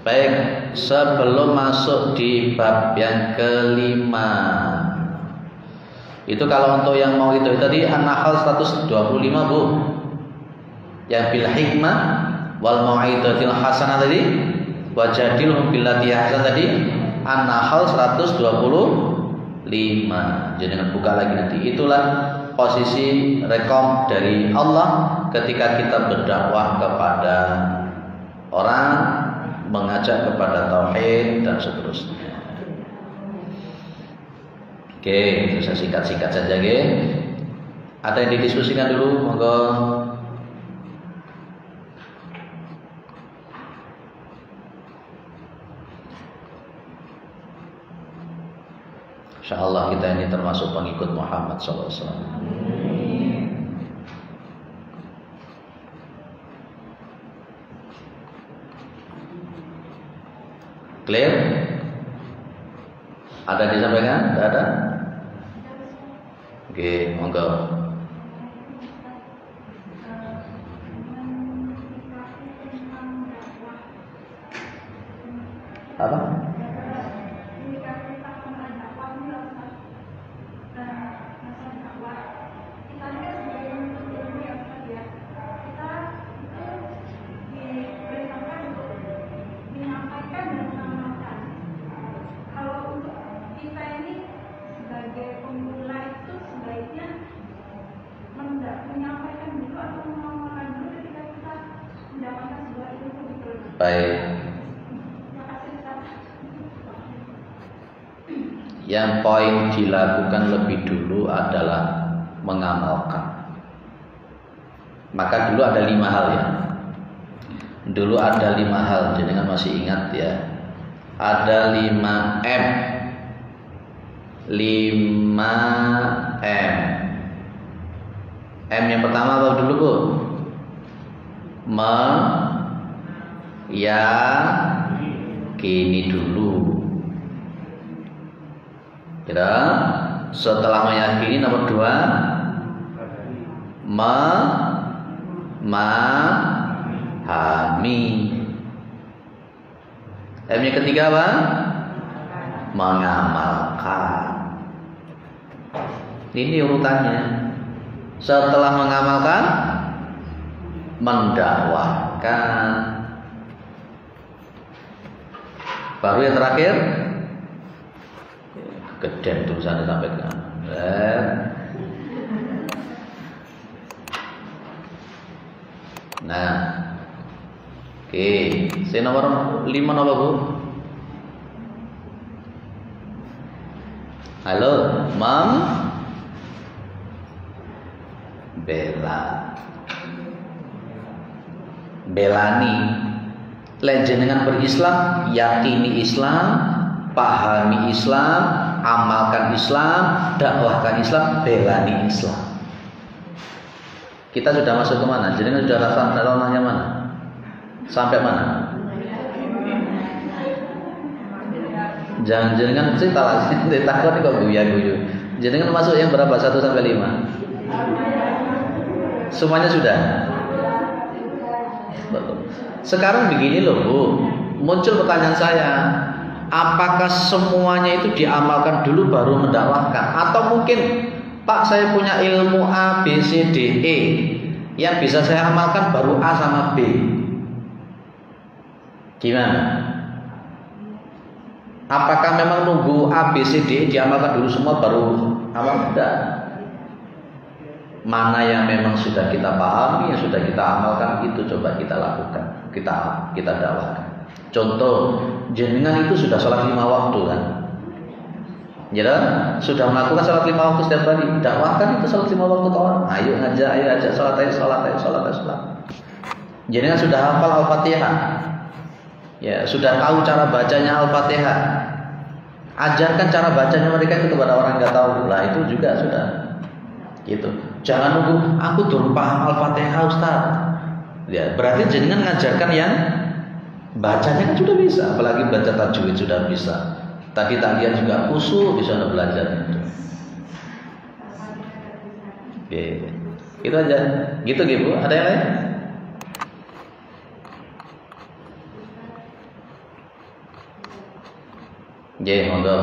Baik, sebelum masuk di bab yang kelima, itu kalau untuk yang mau itu tadi An-Nahl 125 Bu, yang bil hikmah wal mau'idatil hasanah tadi, wajadilhum billati ahsan tadi, An-Nahl 125. Jangan buka lagi nanti. Itulah posisi rekom dari Allah ketika kita berdakwah kepada orang, mengajak kepada tauhid dan seterusnya. Oke, itu saya singkat-singkat saja, oke. Ada yang didiskusikan dulu, monggo. Insyaallah kita ini termasuk pengikut Muhammad sallallahu alaihi wasallam. Clear? Ada yang disampaikan? Tidak ada? Oke, monggo. Apa? Baik. Yang poin dilakukan lebih dulu adalah mengamalkan. Maka dulu ada 5 hal ya. Dulu ada 5 hal, jangan masih ingat ya. Ada 5M. 5M. M yang pertama apa dulu Bu? Meyakini dulu. Ya. Setelah meyakini nomor 2 memahami. M yang ketiga apa? Mengamalkan. Ini urutannya. Setelah mengamalkan mendakwahkan. Baru yang terakhir, geden tulisannya sampaikan. Nah, oke, saya nomor 5 nomor Bu. Halo, Mam. Belani. Jenengan berislam, yakini Islam, pahami Islam, amalkan Islam, dakwahkan Islam, belani Islam. Kita sudah masuk ke mana? Jenengan sudah rasa ranahnya mana? Sampai mana? Jangan jenengan cerita lagi, takut kok guya-guyu. Jenengan masuk yang berapa? 1 sampai 5? Semuanya sudah. Sekarang begini loh Bu, muncul pertanyaan saya, apakah semuanya itu diamalkan dulu baru mendakwahkan? Atau mungkin Pak, saya punya ilmu A, B, C, D, E yang bisa saya amalkan baru A sama B. Gimana? Apakah memang nunggu A, B, C, D diamalkan dulu semua baru amal? Tidak. Mana yang memang sudah kita pahami, yang sudah kita amalkan, itu coba kita lakukan, kita dakwahkan. Contoh, jenengan itu sudah sholat 5 waktu kan? Ya, sudah melakukan sholat 5 waktu setiap hari. Dakwahkan itu sholat 5 waktu kawan. Ayo ngajak, sholat ayo. Jenengan sudah hafal Al-Fatihah. Ya, sudah tahu cara bacanya Al-Fatihah. Ajarkan cara bacanya mereka itu kepada orang yang nggak tahu. Lah itu juga sudah. Gitu. Jangan nunggu aku belum paham Al-Fatihah Ustaz. Ya, berarti jenengan ngajarkan yang bacanya kan sudah bisa, apalagi baca tajwid sudah bisa. Tadi tagihan juga khusyuk bisa belajar itu. Oke. Itu aja. Gitu Bu. Ada yang lain? Nggih, monggo.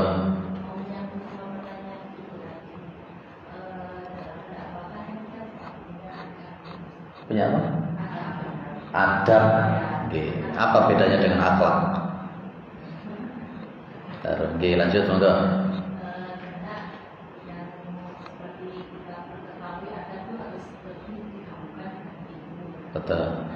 Punya apa? Adab. Oke. Apa bedanya dengan akhlak? Oke, lanjut monggo. Betul.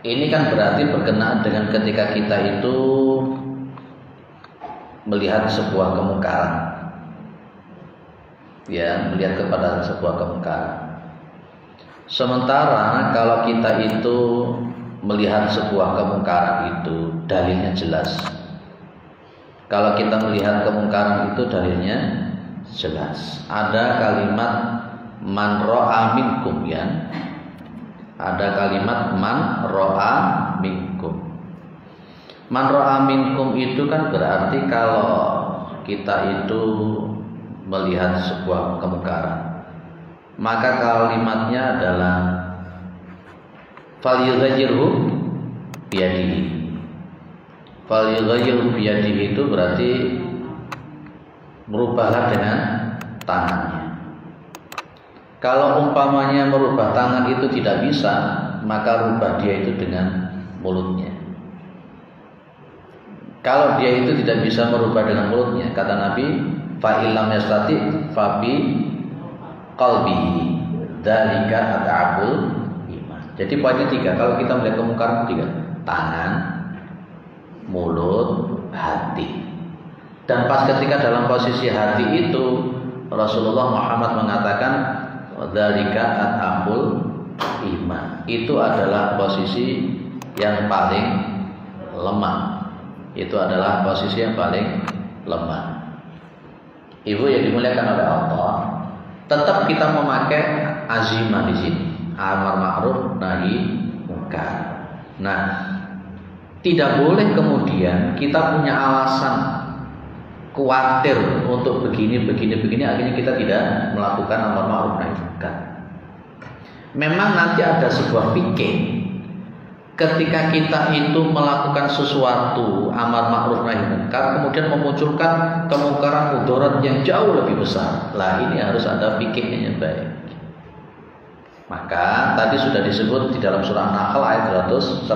Ini kan berarti berkenaan dengan ketika kita itu melihat sebuah kemungkaran, ya, melihat kepada sebuah kemungkaran. Sementara kalau kita itu melihat sebuah kemungkaran itu dalilnya jelas. Kalau kita melihat kemungkaran itu dalilnya jelas. Ada kalimat man ra'a minkum, ya. Ada kalimat man ra'a minkum. Man ra'a minkum itu kan berarti kalau kita itu melihat sebuah kemungkaran, maka kalimatnya adalah falyughayyirhu biyadihi. Falyughayyirhu biyadihi itu berarti merubahlah dengan tangannya. Kalau umpamanya merubah tangan itu tidak bisa, maka rubah dia itu dengan mulutnya. Kalau dia itu tidak bisa merubah dengan mulutnya, kata Nabi, fa illam yastati fa bi qalbi dzalika at'abul iman. Jadi poinnya 3. Kalau kita melihat kemungkaran 3, tangan, mulut, hati. Dan pas ketika dalam posisi hati itu, Rasulullah Muhammad mengatakan dzalika at'abul iman. Itu adalah posisi yang paling lemah. Itu adalah posisi yang paling lemah. Ibu yang dimuliakan oleh Allah, tetap kita memakai azimah di sini. amar ma'ruf nahi munkar. Nah, tidak boleh kemudian kita punya alasan khawatir untuk begini akhirnya kita tidak melakukan amar ma'ruf nahi munkar. Memang nanti ada sebuah fikih ketika kita itu melakukan sesuatu amar ma'ruf nahi munkar kemudian memunculkan kemungkaran mudarat yang jauh lebih besar. Lah ini harus ada fikihnya yang baik. Maka tadi sudah disebut di dalam surah Nahl ayat 125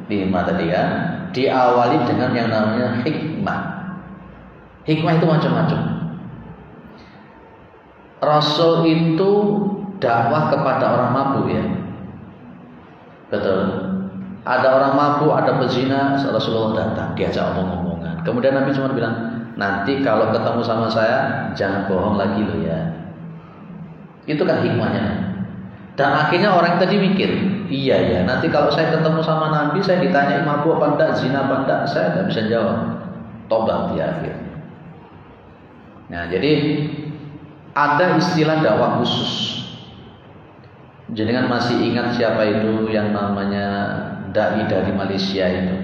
tadi ya, diawali dengan yang namanya hikmah. Hikmah itu macam-macam. Rasul itu dakwah kepada orang mabuk ya. Betul. Ada orang mabuk, ada pezina, Rasulullah datang, diajak omong-omongan. Kemudian Nabi cuma bilang, nanti kalau ketemu sama saya jangan bohong lagi loh ya. Itu kan hikmahnya. Dan akhirnya orang tadi mikir, iya ya, nanti kalau saya ketemu sama Nabi, saya ditanya mabuk apa enggak, zina apa enggak, saya tidak bisa jawab. Tobat di akhir. Nah, jadi ada istilah dakwah khusus. Jenengan masih ingat siapa itu yang namanya dai dari Malaysia itu?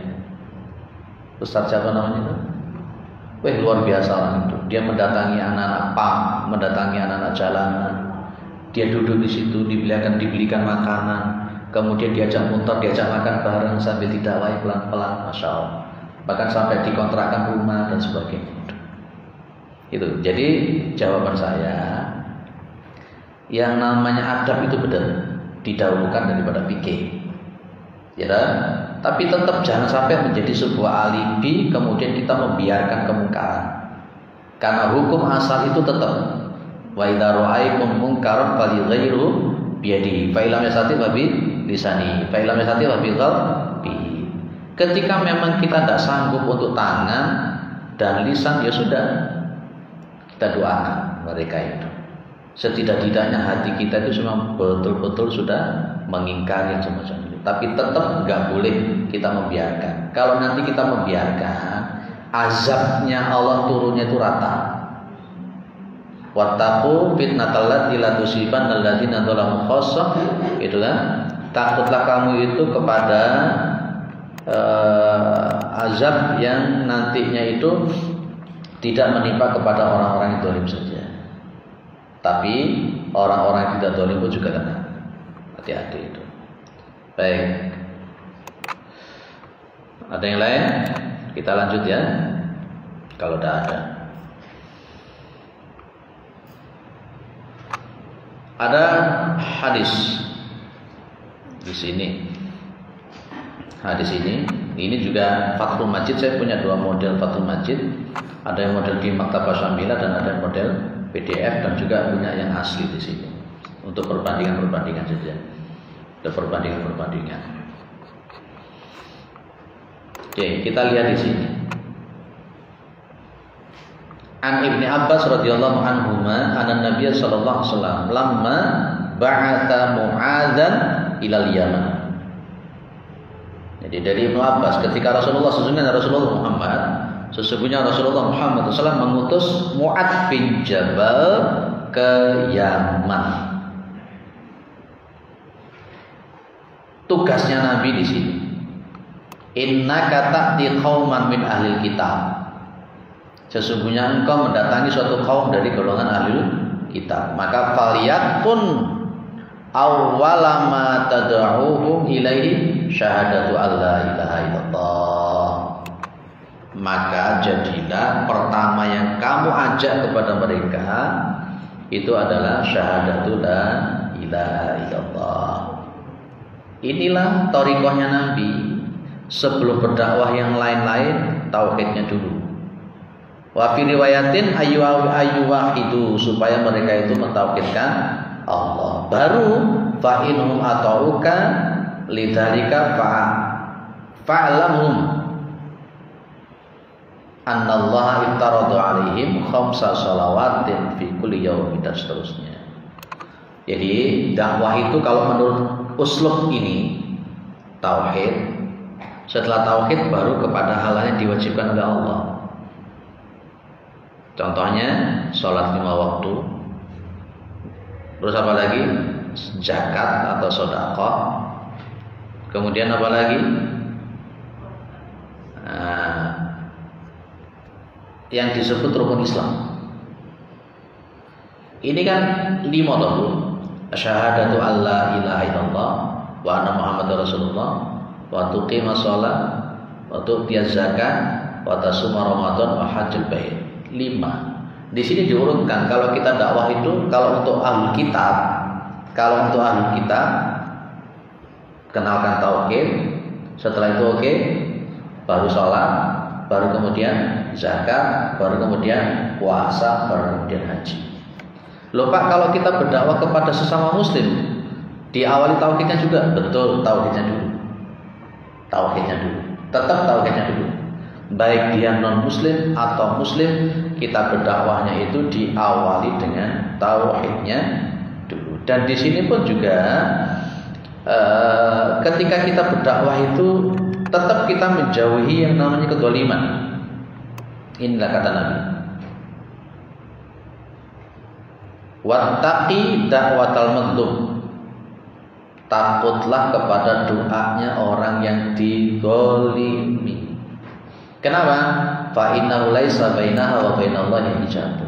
Ustaz siapa namanya itu? Wah, luar biasa orang itu. Dia mendatangi anak-anak pang, mendatangi anak-anak jalanan. Dia duduk di situ, dibelikan makanan, kemudian diajak muter, diajak makan bareng sambil didakwai pelan-pelan, masya Allah. Bahkan sampai dikontrakkan rumah dan sebagainya. Itu. Jadi jawaban saya, yang namanya adab itu benar didahulukan daripada fikih, ya. Tapi tetap jangan sampai menjadi sebuah alibi kemudian kita membiarkan kemungkaran. Karena hukum asal itu tetap wa idza ra'aytum munkaran falyughayyirhu biyadihi fa illam yastati' fa bi lisani fa illam yastati' fa bi qalbihi. Ketika memang kita tidak sanggup untuk tangan dan lisan, ya sudah, kita doakan mereka itu. Setidak-tidaknya hati kita itu memang betul-betul sudah mengingkari yang semacam itu. Tapi tetap nggak boleh kita membiarkan. Kalau nanti kita membiarkan, azabnya Allah turunnya itu rata. Wattaqu fitnatal lati la tusibanna alladziina dzalamu khassah. Itu kan? Takutlah kamu itu kepada azab yang nantinya itu tidak menimpa kepada orang-orang yang zalim saja. Tapi orang-orang yang tidak zalim pun juga kena. Hati-hati itu. Baik. Ada yang lain? Kita lanjut ya. Kalau tidak ada. Ada hadis di sini. Hadis ini juga Fathul Majid. Saya punya dua model Fathul Majid. Ada yang model di Maktabah Syamilah dan ada yang model PDF, dan juga punya yang asli di sini untuk perbandingan saja. Ada perbandingan. Oke, kita lihat di sini. An Ibnu Abbas radhiyallahu anhuma anna Nabiy sallallahu alaihi wasallam lamma ba'atha Mu'adzan ilal Yaman. Jadi dari Ibnu Abbas, ketika Rasulullah Muhammad SAW mengutus Mu'adz bin Jabal ke Yaman. Tugasnya Nabi di sini. Innaka ta'ti qauman min ahlil kitab. Sesungguhnya engkau mendatangi suatu kaum dari golongan ahlul kitab. Maka faliyakun awwala ma tad'uhum ilaihi syahadatu alla ilaha illallah. Maka jadilah pertama yang kamu ajak kepada mereka itu adalah syahadatu la ilaha illallah. Inilah thariqahnya Nabi. Sebelum berdakwah yang lain-lain, tauhidnya dulu. Wa fi riwayatin ayyuwahidu, supaya mereka itu mentauhidkan Allah. Baru fa inhum atauka lidzalika fa'lamhum annallaha iftarada 'alaihim khamsa shalawatin fi kulli yaumin, dan seterusnya. Jadi dakwah itu kalau menurut uslub ini tauhid. Setelah tauhid baru kepada hal yang diwajibkan oleh Allah. Contohnya sholat 5 waktu. Terus apa lagi? zakat atau sedekah. Kemudian apa lagi? Yang disebut rukun Islam. Ini kan 5 toh. Syahadatu alla ilaha illallah wa anna muhammadar rasulullah wa tuqimas shalah wa tu'tiyaz zakat wa tasuma ramadan wa hajjul bait. 5. Di sini diurutkan kalau kita dakwah itu, kalau untuk ahlul kitab, kenalkan tauhid, setelah itu baru sholat, baru kemudian zakat, baru kemudian puasa, baru kemudian haji. Loh Pak, kalau kita berdakwah kepada sesama muslim, diawali tauhidnya juga? Betul, tauhidnya dulu. Tetap tauhidnya dulu. Baik dia non muslim atau muslim, kita berdakwahnya itu diawali dengan tauhidnya dulu. Dan di sini pun juga ketika kita berdakwah itu tetap kita menjauhi yang namanya kedzaliman. Inilah kata Nabi. Wattaqi da'watal mazlum. Takutlah kepada doanya orang yang dizalimi. Kenapa? Fa innahu laisa bainaha wa bainallahi hijab.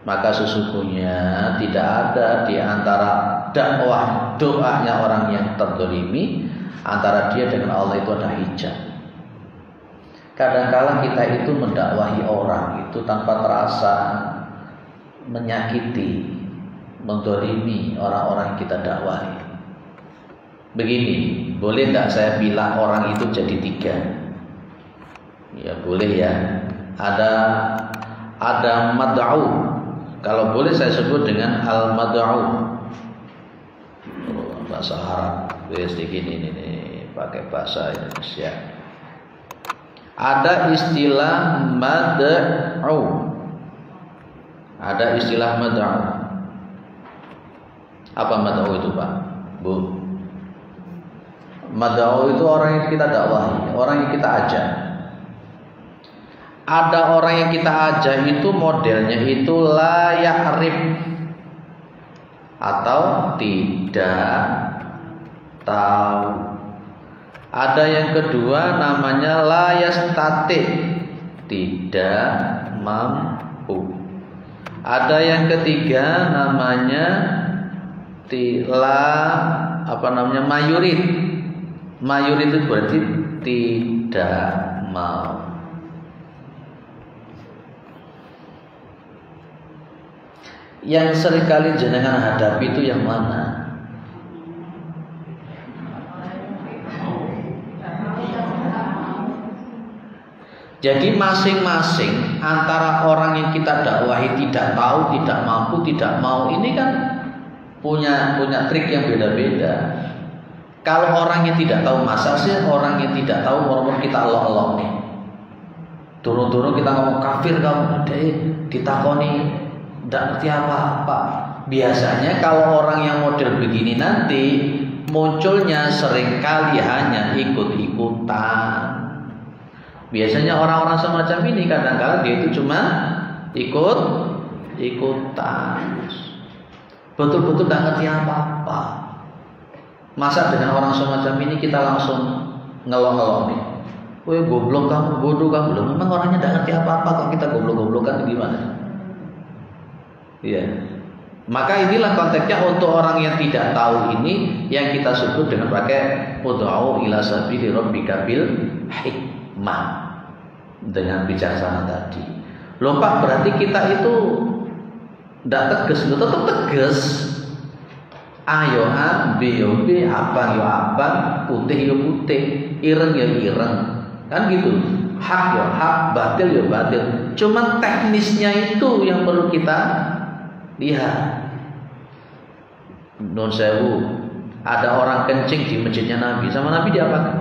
Maka sesungguhnya tidak ada di antara dakwah doanya orang yang terzalimi, antara dia dengan Allah itu ada hijab. Kadang-kala kita itu mendakwahi orang itu tanpa terasa menyakiti, menzalimi orang-orang yang kita dakwahi. Begini, boleh nggak saya bilang orang itu jadi 3? Ya boleh ya. Ada mad'u. Kalau boleh saya sebut dengan al-mad'u. Bahasa Arab. Sedikit ini pakai bahasa Indonesia. Ada istilah mad'u. Apa mad'u itu Pak? Bu. Mad'u itu orang yang kita dakwahi, orang yang kita ajak. Ada orang yang kita ajak itu modelnya itu la ya'rif atau tidak tahu. Ada yang kedua namanya la yastati, tidak mampu. Ada yang ketiga namanya mayurid. Mayurid itu berarti tidak mau. Yang seringkali jenengan hadapi itu yang mana? Jadi masing-masing antara orang yang kita dakwahi tidak tahu, tidak mampu, tidak mau, ini kan punya trik yang beda-beda. Kalau orang yang tidak tahu, masa sih orang yang tidak tahu ngomong kita Allah nih. Turun-turun kita ngomong kafir kamu, ditakoni tidak ngerti apa-apa. Biasanya kalau orang yang model begini nanti munculnya seringkali hanya ikut-ikutan. Biasanya orang-orang semacam ini kadang-kadang dia itu cuma ikut-ikutan. Betul-betul tidak ngerti apa-apa. Masa dengan orang semacam ini kita langsung ngelong-ngelong nih. Woi goblok kamu, bodoh kamu. Loh, memang orangnya tidak ngerti apa-apa kok kita goblok-goblokan gimana? Iya. Maka inilah konteksnya untuk orang yang tidak tahu ini yang kita sebut dengan pakai ud'u ila sabili rabbika bil hikmah, dengan bijaksana tadi. Loh Pak, berarti kita itu tidak tegas, tetap tegas. Ayo A, B yo B, abang yo abang, putih yo putih, ireng yo ireng, kan gitu. Hak yo hak, batil yo batil. Cuma teknisnya itu yang perlu kita lihat. Nun sewu, ada orang kencing di masjidnya Nabi, sama Nabi diapakan?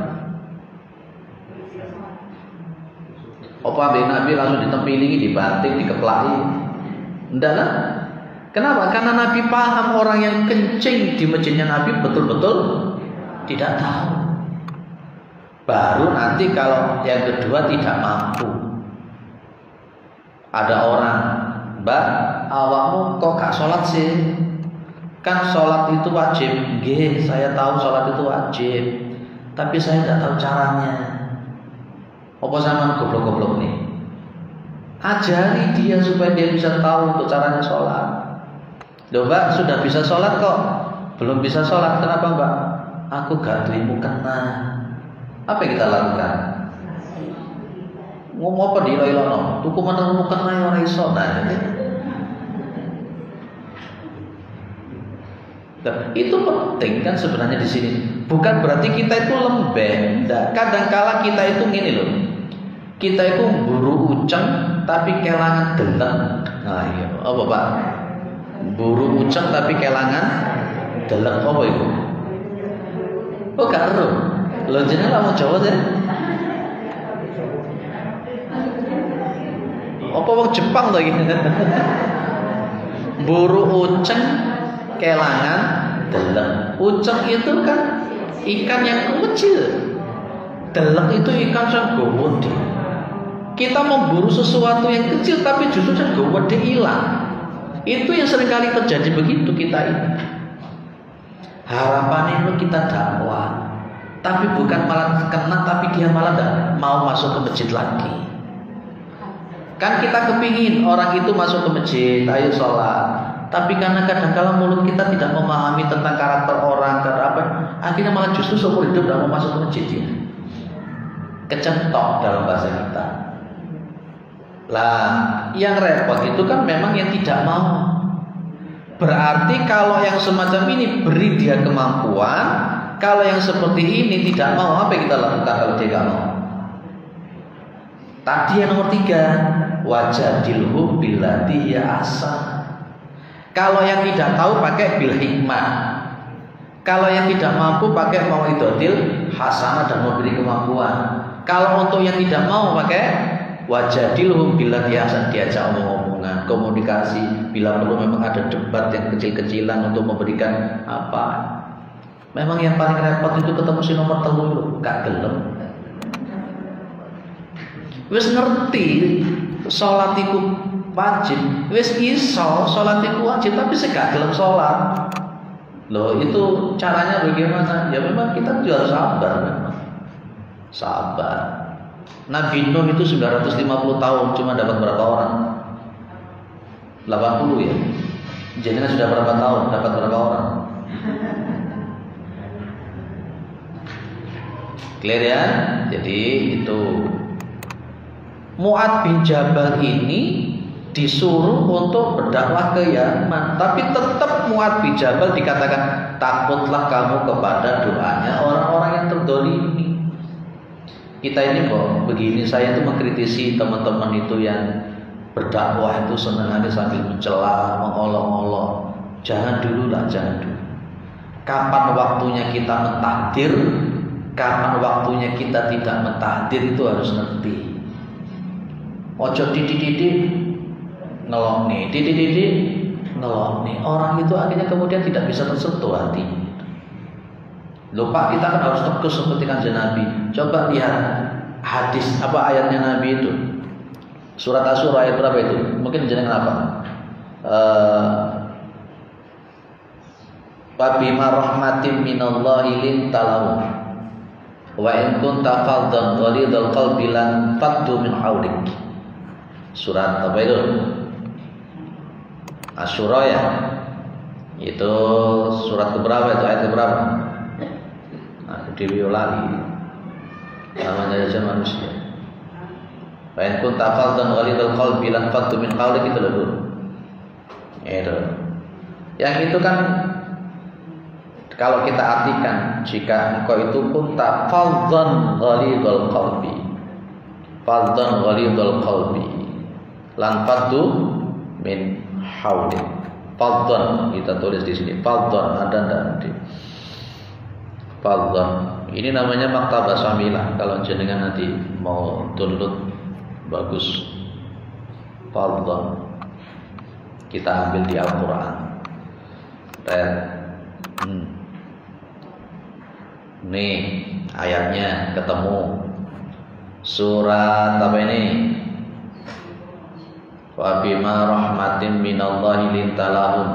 Apa Nabi langsung ditempilingi, dibanting, dikeplaki? Enggak lah. Kenapa? Karena Nabi paham orang yang kencing di masjidnya Nabi betul-betul tidak tahu. Baru nanti kalau yang kedua tidak mampu. Ada orang, Mbak, awakmu kok gak sholat sih? Kan sholat itu wajib. Nggih, saya tahu sholat itu wajib, tapi saya tidak tahu caranya. Apa sampean goblok-goblok nih? Ajari dia supaya dia bisa tahu untuk caranya sholat. Loh Mbak, sudah bisa sholat kok, belum bisa sholat. Kenapa Mbak? Aku gak terima kena. Apa yang kita lakukan? Ngomong apa di ilono? Tuku menemu kena yang ora iso. Itu penting kan sebenarnya di sini. Bukan berarti kita itu lembek. Kadang-kala kita itu gini loh. Kita itu buru uceng tapi kelangan deleng. Nah, iya. Apa Pak? Buru uceng tapi kelangan deleng. Apa itu? Oh karo. Lo jenenge lamun Jawa sih. Apa wong Jepang to iki? Buru uceng kelangan deleng. Uceng itu kan ikan yang kecil. Deleng itu ikan yang gede. Kita memburu sesuatu yang kecil tapi justru yang gede hilang. Itu yang seringkali terjadi begitu kita ini. Harapan itu kita dakwah, tapi bukan malah kena, tapi dia malah tidak mau masuk ke masjid lagi. Kan kita kepingin orang itu masuk ke masjid, ayo sholat. Tapi karena kadang-kala mulut kita tidak memahami tentang karakter orang, akhirnya malah justru seumur hidup tidak mau masuk ke masjid ya. Kecentok dalam bahasa kita. Lah, yang repot itu kan memang yang tidak mau. Berarti kalau yang semacam ini beri dia kemampuan, kalau yang seperti ini tidak mau, apa yang kita lakukan kalau dia tidak mau? Tadi yang nomor 3, wajadilhum billati ya ahsan. Kalau yang tidak tahu pakai bil hikmah. Kalau yang tidak mampu pakai mauidhatil hasanah dan memberi kemampuan. Kalau untuk yang tidak mau pakai wajadilhum billati ya ahsan, diajak omong-omongan, komunikasi, bila perlu memang ada debat yang kecil-kecilan untuk memberikan apa. Memang yang paling repot itu ketemu si nomor 3 gak gelem. Wis ngerti salat iku wajib, wis iso salat iku wajib tapi sik gak gelem salat. Loh, itu caranya bagaimana? Ya memang kita juga harus sabar memang. Sabar. Nabi Nuh itu 950 tahun cuma dapat berapa orang? 80 ya. Jenengan sudah berapa tahun dapat berapa orang? Clear ya? Jadi itu Mu'ad bin Jabal ini disuruh untuk berdakwah ke Yaman, tapi tetap Mu'ad bin Jabal dikatakan takutlah kamu kepada doanya orang-orang yang terdolimi. Kita ini kok begini, saya itu mengkritisi teman-teman itu yang berdakwah itu senang sambil mencela, mengolok-olok. Jangan dulu lah, jangan dulu. Kapan waktunya kita mentakdir, kapan waktunya kita tidak mentakdir itu harus ngerti. Ojo didik-didik ngelokni, didik-didik ngelokni. Orang itu akhirnya kemudian tidak bisa tersentuh hati. Lupa, kita kan harus tegas seperti kanjeng Nabi. Coba lihat hadis apa ayatnya Nabi itu. Surat Asy-Syura ayat berapa itu? Mungkin jenengan apa? Wa bima rahmatin minallahi lintalahu. Wa in kunta faddan ghalidhal qalbi lan faddu min hawlik. Surat apa itu? Asy-Syura ya. Itu surat keberapa itu? Ayat keberapa? Dewi lali namanya aja manusia. Baik pun tafal dan ghalidul qalbi lan faddu min qawlik itu loh. Itu. Yang itu kan kalau kita artikan, jika engkau itu pun tafal dan ghalidul qalbi, faddan ghalidul qalbi lan faddu min hawlik. Faddan kita tulis di sini. Faddan ada nanti. Fadlan. Ini namanya Maktabah Syamilah. Kalau jenengan nanti mau download bagus. Fadlan. Kita ambil di Al-Quran. Nih ayatnya ketemu. Surat apa ini? Wa bima rahmatin minallahi lintalahum.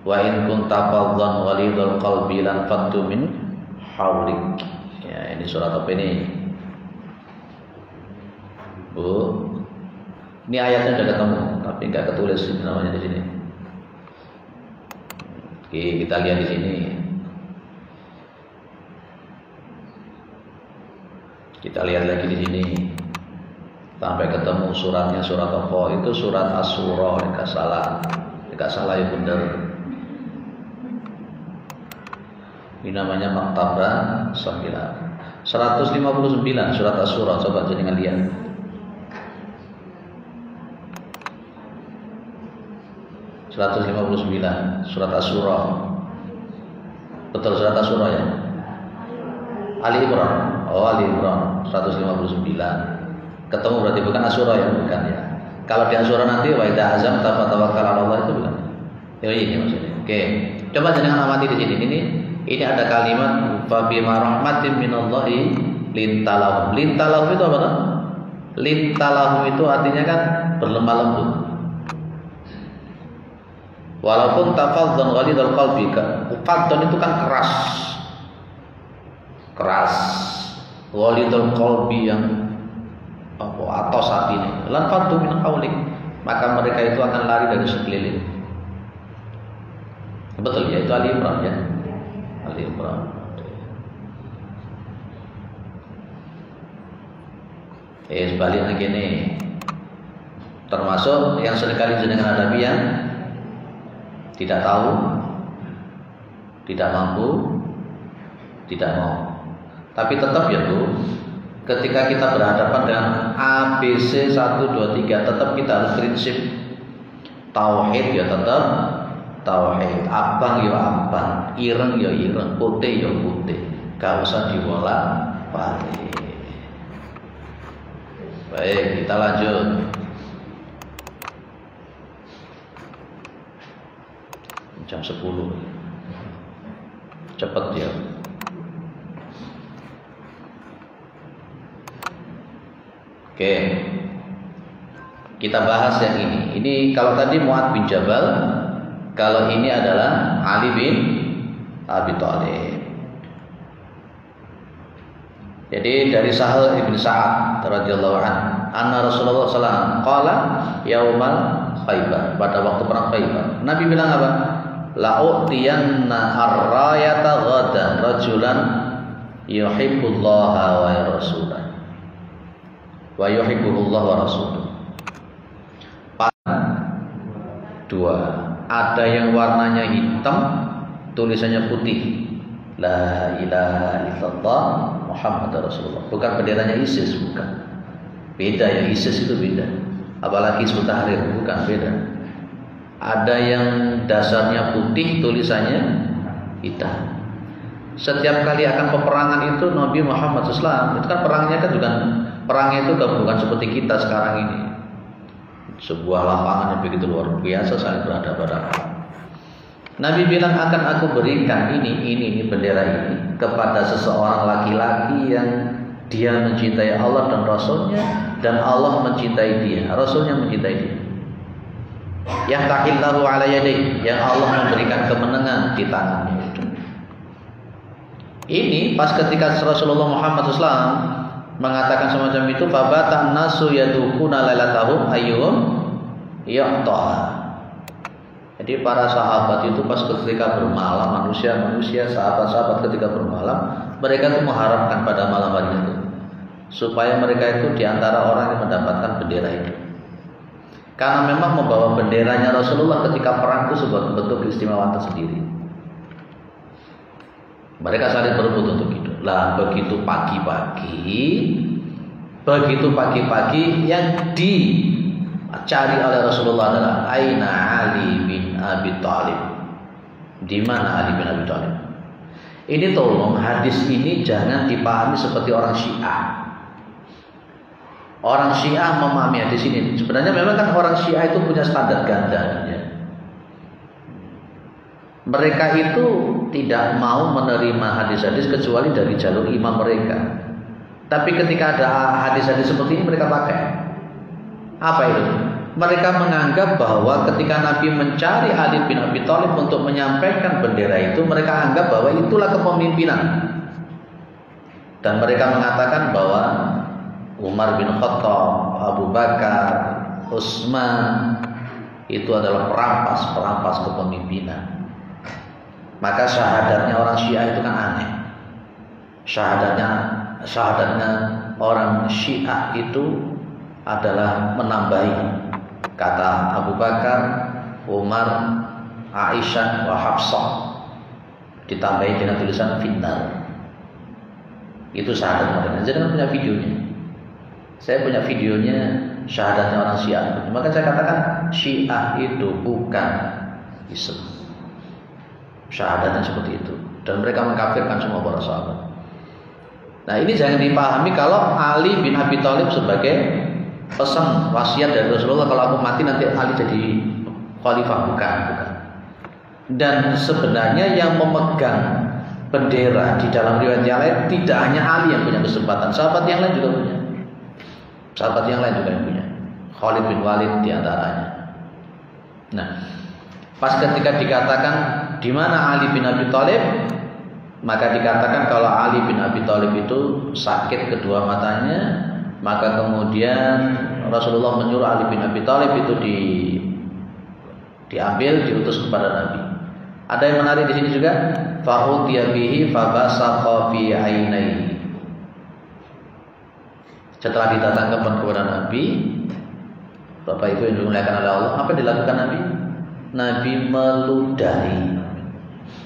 Wa in kunta faddan ghalidul qalbi lan faddu min hawlik. Ya, ini surat apa ini? Bu. Ini ayatnya sudah ketemu, tapi enggak ketulis ini namanya di sini. Oke, kita lihat di sini. Kita lihat lagi di sini. Sampai ketemu suratnya, surat apa? Itu surat Asy-Syura, enggak salah. Enggak salah ya benar. Ini namanya Maktabah 9. 159 surat Asy-Syura, coba jenengan lihat. Surat Asy-Syura. Betul surat Asy-Syura ya? Ali Imran. Oh, Ali Imran 159. Ketemu berarti bukan Asy-Syura ya, bukan ya. Kalau di Asy-Syura nanti wa idza azamta fatawakkal 'ala Allah itu bukan. Ya ini maksudnya. Oke. Coba jangan amati di sini. Ini ada kalimat fa bima rahmatin minallahi lintalahum. Lintalahum itu apa kan? Lintalahum itu artinya kan berlemah lembut. Walaupun tafadzan ghalidul qalbi, fadzan itu kan keras. Keras. Ghalidul qalbi yang atos hati ini. Lan faddu min haulik, maka mereka itu akan lari dari sekeliling. Betul ya, itu Ali Imran ya. Ali Imran. Sebaliknya gini. Termasuk yang seringkali jenengan hadapi yang tidak tahu, tidak mampu, tidak mau. Tapi tetap ya Bu, ketika kita berhadapan dengan ABC 1, 2, 3, tetap kita harus prinsip tauhid ya tetap tauhid, abang ya abang, ireng ya ireng, putih ya putih, gak usah dibolak-balik. Baik, kita lanjut. Jam 10. Cepat ya. Oke. Kita bahas yang ini. Ini kalau tadi Mu'adz bin Jabal, kalau ini adalah Ali bin Abi Thalib. Jadi dari Sahal ibn Sa'ad radhiyallahu anhu, anna Rasulullah sallallahu alaihi wasallam qala yaumal Khaibar, pada waktu perang Khaibar. Nabi bilang apa? La'utiyanna ar-rayata ghadan rajulan yuhibbullaha wa rasulahu wa yuhibbullah wa rasuluh. Dua, ada yang warnanya hitam, tulisannya putih. La ilaha illallah Muhammadur Rasulullah. Bukan benderanya ISIS, bukan. Beda ya, ISIS itu beda. Apalagi Hizbut Tahrir, bukan, beda. Ada yang dasarnya putih, tulisannya hitam. Setiap kali akan peperangan itu Nabi Muhammad SAW, itu kan perangnya kan perangnya itu bukan seperti kita sekarang ini. Sebuah lapangan yang begitu luar biasa saling berhadapan-hadapan. Nabi bilang akan aku berikan ini bendera ini kepada seseorang laki-laki yang dia mencintai Allah dan Rasulnya, dan Allah mencintai dia, Rasulnya mencintai dia. Yahtahillahu ala yadayhi, yang Allah memberikan kemenangan di tangannya itu. Ini pas ketika Rasulullah Muhammad SAW mengatakan semacam itu, fabatan nasu yadukuna lailatahum ayyuhum yaqta. Jadi para sahabat itu pas ketika bermalam, manusia, sahabat-sahabat ketika bermalam, mereka itu mengharapkan pada malam hari itu supaya mereka itu diantara orang yang mendapatkan bendera itu. Karena memang membawa benderanya Rasulullah ketika perang itu sebuah bentuk keistimewaan tersendiri. Mereka saling berebut untuk itu. Lah begitu pagi-pagi yang dicari oleh Rasulullah adalah Aina Ali bin Abi Thalib. Di mana Ali bin Abi Thalib? Ini tolong hadis ini jangan dipahami seperti orang Syiah. Orang Syiah memahami hadis ini. Sebenarnya memang kan orang Syiah itu punya standar ganda. Ya. Mereka itu tidak mau menerima hadis-hadis kecuali dari jalur imam mereka. Tapi ketika ada hadis-hadis seperti ini mereka pakai. Apa itu? mereka menganggap bahwa ketika Nabi mencari Ali bin Abi Thalib untuk menyampaikan bendera itu, mereka anggap bahwa itulah kepemimpinan. Dan mereka mengatakan bahwa Umar bin Khattab, Abu Bakar, Utsman itu adalah perampas kepemimpinan. Maka syahadatnya orang Syiah itu kan aneh. Syahadatnya orang Syiah itu adalah menambahi kata Abu Bakar, Umar, Aisyah, wa Hafsah, ditambahi dengan tulisan finnar. Itu syahadat mereka. Jadi punya videonya. Saya punya videonya syahadatnya orang Syiah. Maka saya katakan Syiah itu bukan Islam. Syahadatnya seperti itu. Dan mereka mengkafirkan semua para sahabat. Nah, ini jangan dipahami kalau Ali bin Abi Thalib sebagai pesan wasiat dari Rasulullah, kalau aku mati nanti Ali jadi khalifah. Bukan. Dan sebenarnya yang memegang bendera di dalam riwayat yang lain tidak hanya Ali yang punya kesempatan, sahabat yang lain juga punya. Khalid bin Walid diantaranya. Nah, pas ketika dikatakan di mana Ali bin Abi Thalib, maka dikatakan kalau Ali bin Abi Thalib itu sakit kedua matanya. Maka kemudian Rasulullah menyuruh Ali bin Abi Thalib itu diambil, diutus kepada Nabi. Ada yang menarik di sini juga, fa'utiya bihi fabasaqa fi ainaihi. Setelah didatangkan kepada Nabi, Bapak Ibu yang dimuliakan oleh Allah, apa yang dilakukan Nabi? Nabi meludahi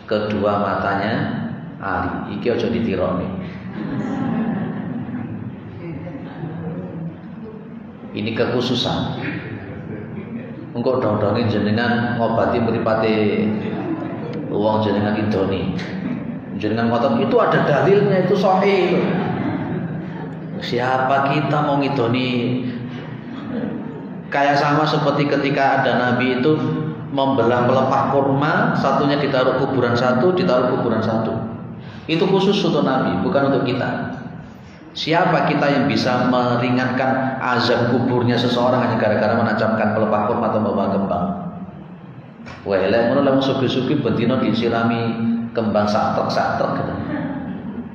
kedua matanya Ali. Iki ojo ditironi. Ini kekhususan. Engkau dong-dongin jenengan ngobati mripate wong jenengan idoni. Jenengan ngotot itu ada dalilnya, itu sahih itu. Siapa kita mau ngidoni? Kayak sama seperti ketika ada Nabi itu membelah pelepah kurma, satunya ditaruh kuburan satu, ditaruh kuburan satu. Itu khusus untuk Nabi, bukan untuk kita. Siapa kita yang bisa meringankan azab kuburnya seseorang hanya gara-gara menancapkan pelepah kurma atau membawa kembang? Wah, elek ngono lamun sugi-sugi bentino disirami kembang satrek gitu.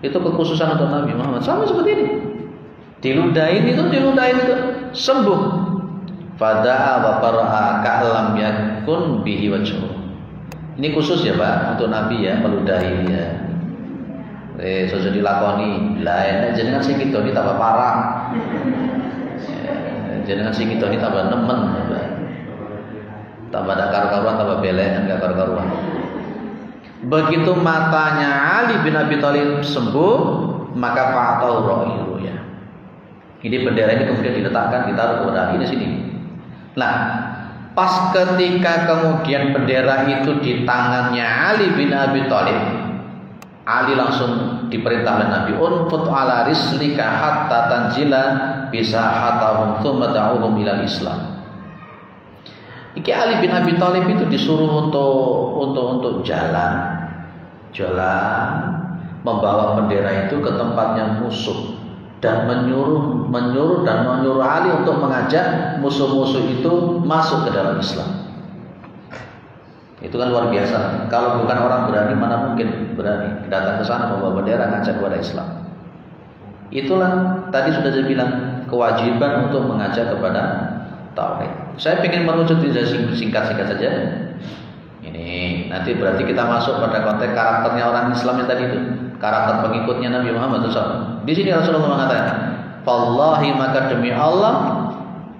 Itu kekhususan untuk Nabi Muhammad. Sama seperti ini. Diludahin itu sembuh. Fada'a wa para'a ka'lam yakun bihi wajhu. Ini khusus ya Pak untuk Nabi ya, meludahi ya. Sudah dilakoni. Lah enak jenengan sing ngidoni tambah parah. Jenengan sing ngidoni tambah nemen. Tambah ada karu-karuan, tambah belek, enggak karu-karuan. Begitu matanya Ali bin Abi Thalib sembuh, maka fa'atau ra'iru ya. Ini bendera ini kemudian diletakkan, ditaruh kepada ini sini. Nah, pas ketika kemudian bendera itu di tangannya Ali bin Abi Thalib, Ali langsung diperintah oleh Nabi, unfut ala rislika hatta tanzila bisa hatahum thumma da'uhum ilal Islam. Iki Ali bin Abi Thalib itu disuruh untuk jalan membawa bendera itu ke tempatnya musuh dan menyuruh Ali untuk mengajak musuh-musuh itu masuk ke dalam Islam. Itu kan luar biasa. Kalau bukan orang berani, mana mungkin berani datang ke sana membawa bendera ngajak kepada Islam. Itulah tadi sudah saya bilang kewajiban untuk mengajak kepada tauhid. Saya ingin merujuk singkat-singkat saja. Ini nanti berarti kita masuk pada konteks karakternya orang Islam yang tadi itu, karakter pengikutnya Nabi Muhammad SAW. Di sini Rasulullah mengatakan, "Wallahi maka demi Allah,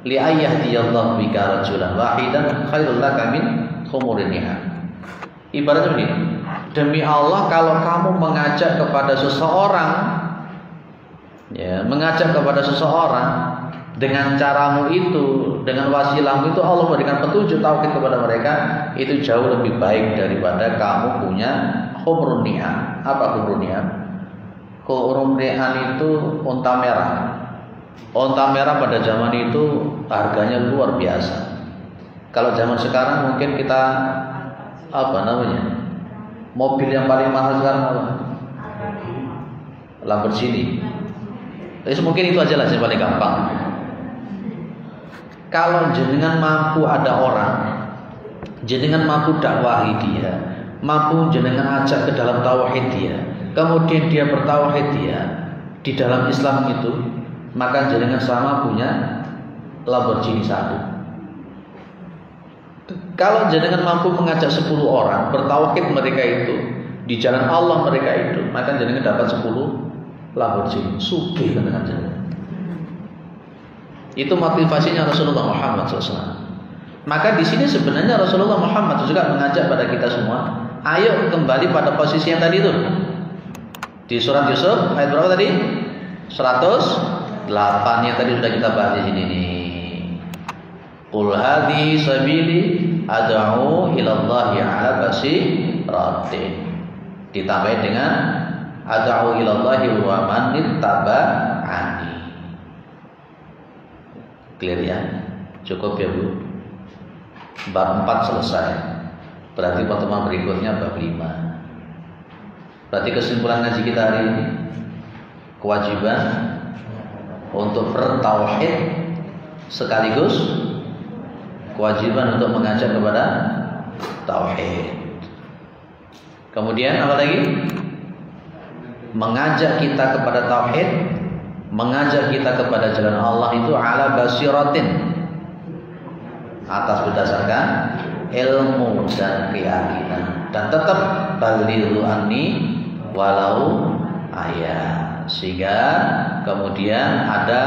li ayyahdiyallahu bika rajulan wahidan khairul laka min humurin ni'am." Ibaratnya begini, demi Allah kalau kamu mengajak kepada seseorang, ya, mengajak kepada seseorang dengan caramu itu, dengan wasilahmu itu Allah memberikan petunjuk tauhid kepada mereka, itu jauh lebih baik daripada kamu punya humrun ni'am. Apa humrun ni'am? Humrun ni'am itu unta merah. Unta merah pada zaman itu harganya luar biasa. Kalau zaman sekarang mungkin kita mobil yang paling mahal sekarang apa? Lamborghini. Jadi mungkin itu aja lah yang paling gampang. kalau jenengan mampu ada orang, jenengan mampu dakwahi dia, mampu jenengan ajak ke dalam tauhid dia, kemudian dia bertauhid dia di dalam Islam itu, maka jenengan sama punya Lamborghini 1. Kalau jenengan mampu mengajak 10 orang bertauhid mereka itu di jalan Allah mereka itu, maka jenengan dapat 10 Lamborghini. Sugih dengan jenengan. Itu motivasinya Rasulullah Muhammad SAW. Maka di sini sebenarnya Rasulullah Muhammad juga mengajak pada kita semua, ayo kembali pada posisi yang tadi itu. Di surat Yusuf ayat berapa tadi? 108 yang tadi sudah kita bahas di sini nih. Qul hadhihi sabili ad'u ila Allahi 'ala basiratin. Ditambah dengan ad'u ila Allahi wa man ittaba'ani. Clear ya? Cukup ya Bu? Bab 4 selesai. Berarti pertemuan berikutnya bab 5. Berarti kesimpulan ngaji kita hari ini, kewajiban untuk bertauhid sekaligus kewajiban untuk mengajak kepada tauhid. Kemudian apa lagi? Mengajak kita kepada tauhid, mengajak kita kepada jalan Allah itu ala basiratin, atas berdasarkan ilmu dan keyakinan, dan tetap balighu anni walau ayat. Sehingga kemudian ada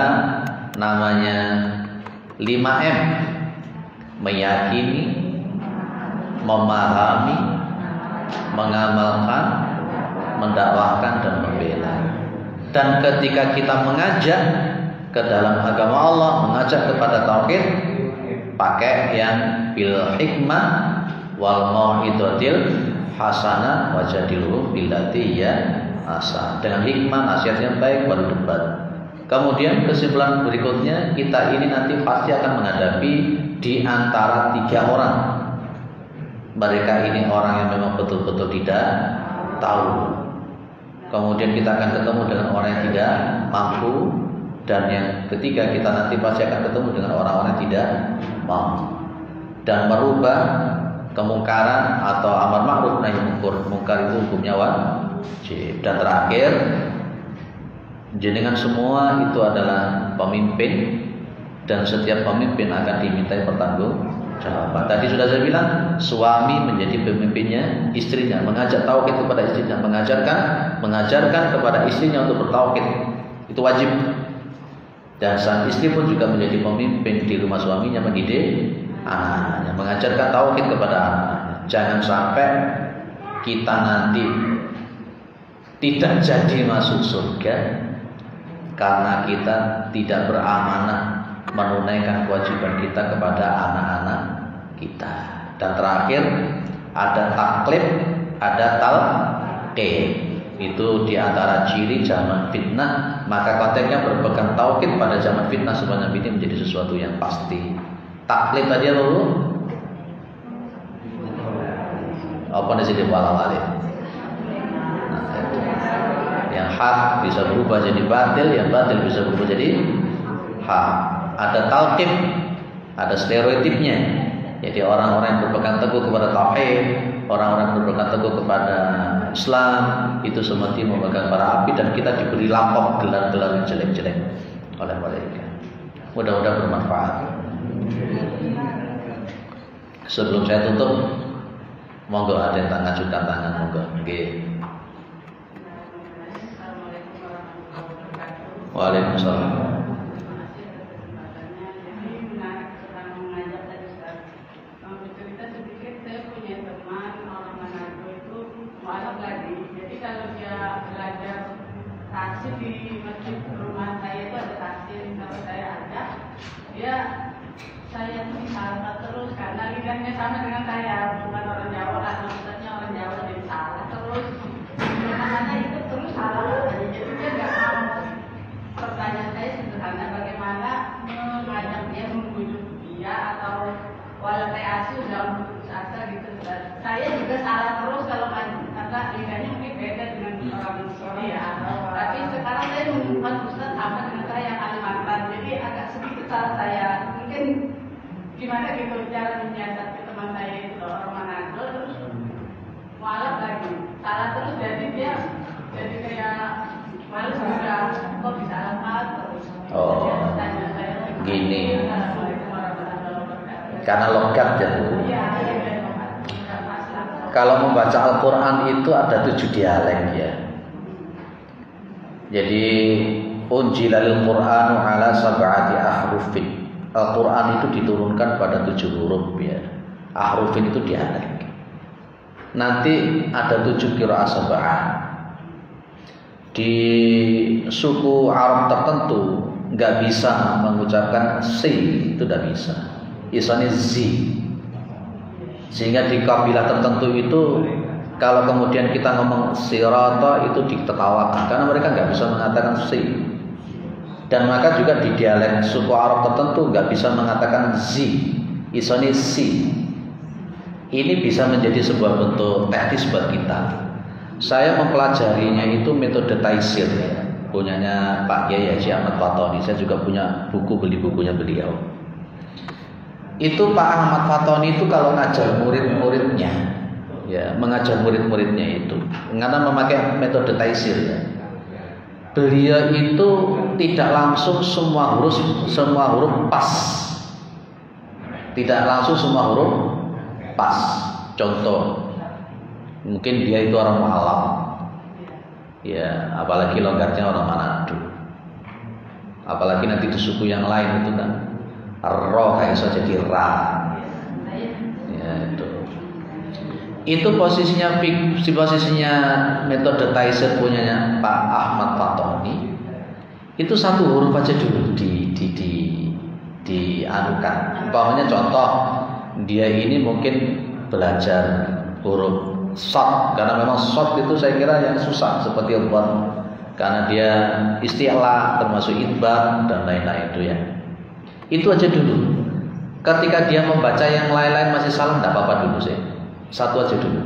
namanya 5M: meyakini, memahami, mengamalkan, mendakwahkan, dan membela. Dan ketika kita mengajak ke dalam agama Allah, mengajak kepada tauhid, pakai yang bil hikmah wal mau'izatil hasanah wajadilhum billati ya hasan. Dengan hikmah, nasihat yang baik, baru debat. Kemudian kesimpulan berikutnya, kita ini nanti pasti akan menghadapi di antara 3 orang. Mereka ini orang yang memang betul-betul tidak tahu. Kemudian kita akan ketemu dengan orang yang tidak mampu. Dan yang ketiga, kita nanti pasti akan ketemu dengan orang-orang yang tidak mampu. Dan merubah kemungkaran atau amar ma'ruf nahi munkar itu hukumnya wajib. Dan terakhir, jenengan semua itu adalah pemimpin, dan setiap pemimpin akan dimintai pertanggungjawaban. Tadi sudah saya bilang, suami menjadi pemimpinnya istrinya, mengajak tauhid kepada istrinya, mengajarkan kepada istrinya untuk bertauhid, itu wajib. Dan sang istri pun juga menjadi pemimpin di rumah suaminya, mendidik anaknya, mengajarkan tauhid kepada anaknya. Jangan sampai kita nanti tidak jadi masuk surga karena kita tidak beramanah menunaikan kewajiban kita kepada anak-anak kita. Dan terakhir ada taklif, ada talqin. Itu diantara ciri zaman fitnah. Maka konteksnya berpegang tauhid pada zaman fitnah sebenarnya ini menjadi sesuatu yang pasti. Taklif tadi apa Bu? Apa di sini walawali? Yang hak bisa berubah jadi batil, yang batil bisa berubah jadi hak. Ada talqin, ada stereotipnya. Jadi orang-orang yang berpegang teguh kepada tauhid, orang-orang yang berpegang teguh kepada Islam, itu seperti memegang bara api, dan kita diberi lampok gelar-gelar yang jelek-jelek oleh mereka. Mudah-mudahan bermanfaat. Sebelum saya tutup, monggo ada yang ngajukan tangan, monggo. Nggih. Waalaikumsalam.
Taksi di masjid rumah saya itu ada taksi, kalau saya ajak dia, saya tuh disalah terus karena lidahnya sama dengan saya, bukan orang Jawa kan, maksudnya orang Jawa jadi salah terus, namanya itu terus salah. Jadi dia nggak mau. Pertanyaan saya sederhana, bagaimana mengajak dia, membujuk dia, atau walau kayak asuh dalam putus asa gitu. Saya juga salah terus kalau karena lidahnya mungkin beda dengan orang Korea. Tapi sekarang saya menemukan Ustaz sama dengan saya Kalimantan, jadi agak sedikit salah saya. Mungkin gimana gitu cara menyiasat ke teman saya itu orang Manado terus mualaf lagi salah terus jadi dia jadi kayak males juga kok bisa alamat terus dia tanya saya
gini karena logat ya Bu. Kalau membaca Al-Quran itu ada 7 dialek ya. Jadi unjilalil Qur'anu ala sab'ati ahrufin. Al-Quran itu diturunkan pada 7 huruf ya. Ahrufin itu dialek. Nanti ada 7 qiraah sab'ah. Di suku Arab tertentu nggak bisa mengucapkan si, itu tidak bisa. Isanya zi. Sehingga di kabilah tertentu itu kalau kemudian kita ngomong sirata itu ditertawakan karena mereka nggak bisa mengatakan si. Dan maka juga di dialek suku Arab tertentu nggak bisa mengatakan zi, isoni si. Ini bisa menjadi sebuah bentuk teknis buat kita. Saya mempelajarinya itu metode taisir ya, punyanya Pak Kiai Haji Ahmad Fatoni. Saya juga punya buku, beli bukunya beliau. Itu Pak Ahmad Fatoni itu kalau ngajar murid-muridnya, ya mengajar murid-muridnya itu, karena memakai metode taisir ya. Beliau itu tidak langsung semua huruf pas. Tidak langsung semua huruf pas. Contoh, mungkin dia itu orang Malang. Ya, apalagi logatnya orang Manado. Apalagi nanti di suku yang lain itu kan ro kayak bisa jadi ra. Ya, itu posisinya metode taisir punyanya Pak Ahmad Fatoni. Itu satu huruf aja dulu dianukan. Umpamanya contoh, dia ini mungkin belajar huruf shad, karena memang shad itu saya kira yang susah seperti dhamma, karena dia isti'la termasuk idbar dan lain-lain itu ya. Itu aja dulu. Ketika dia membaca yang lain-lain masih salah, tidak apa-apa dulu sih. Satu aja dulu.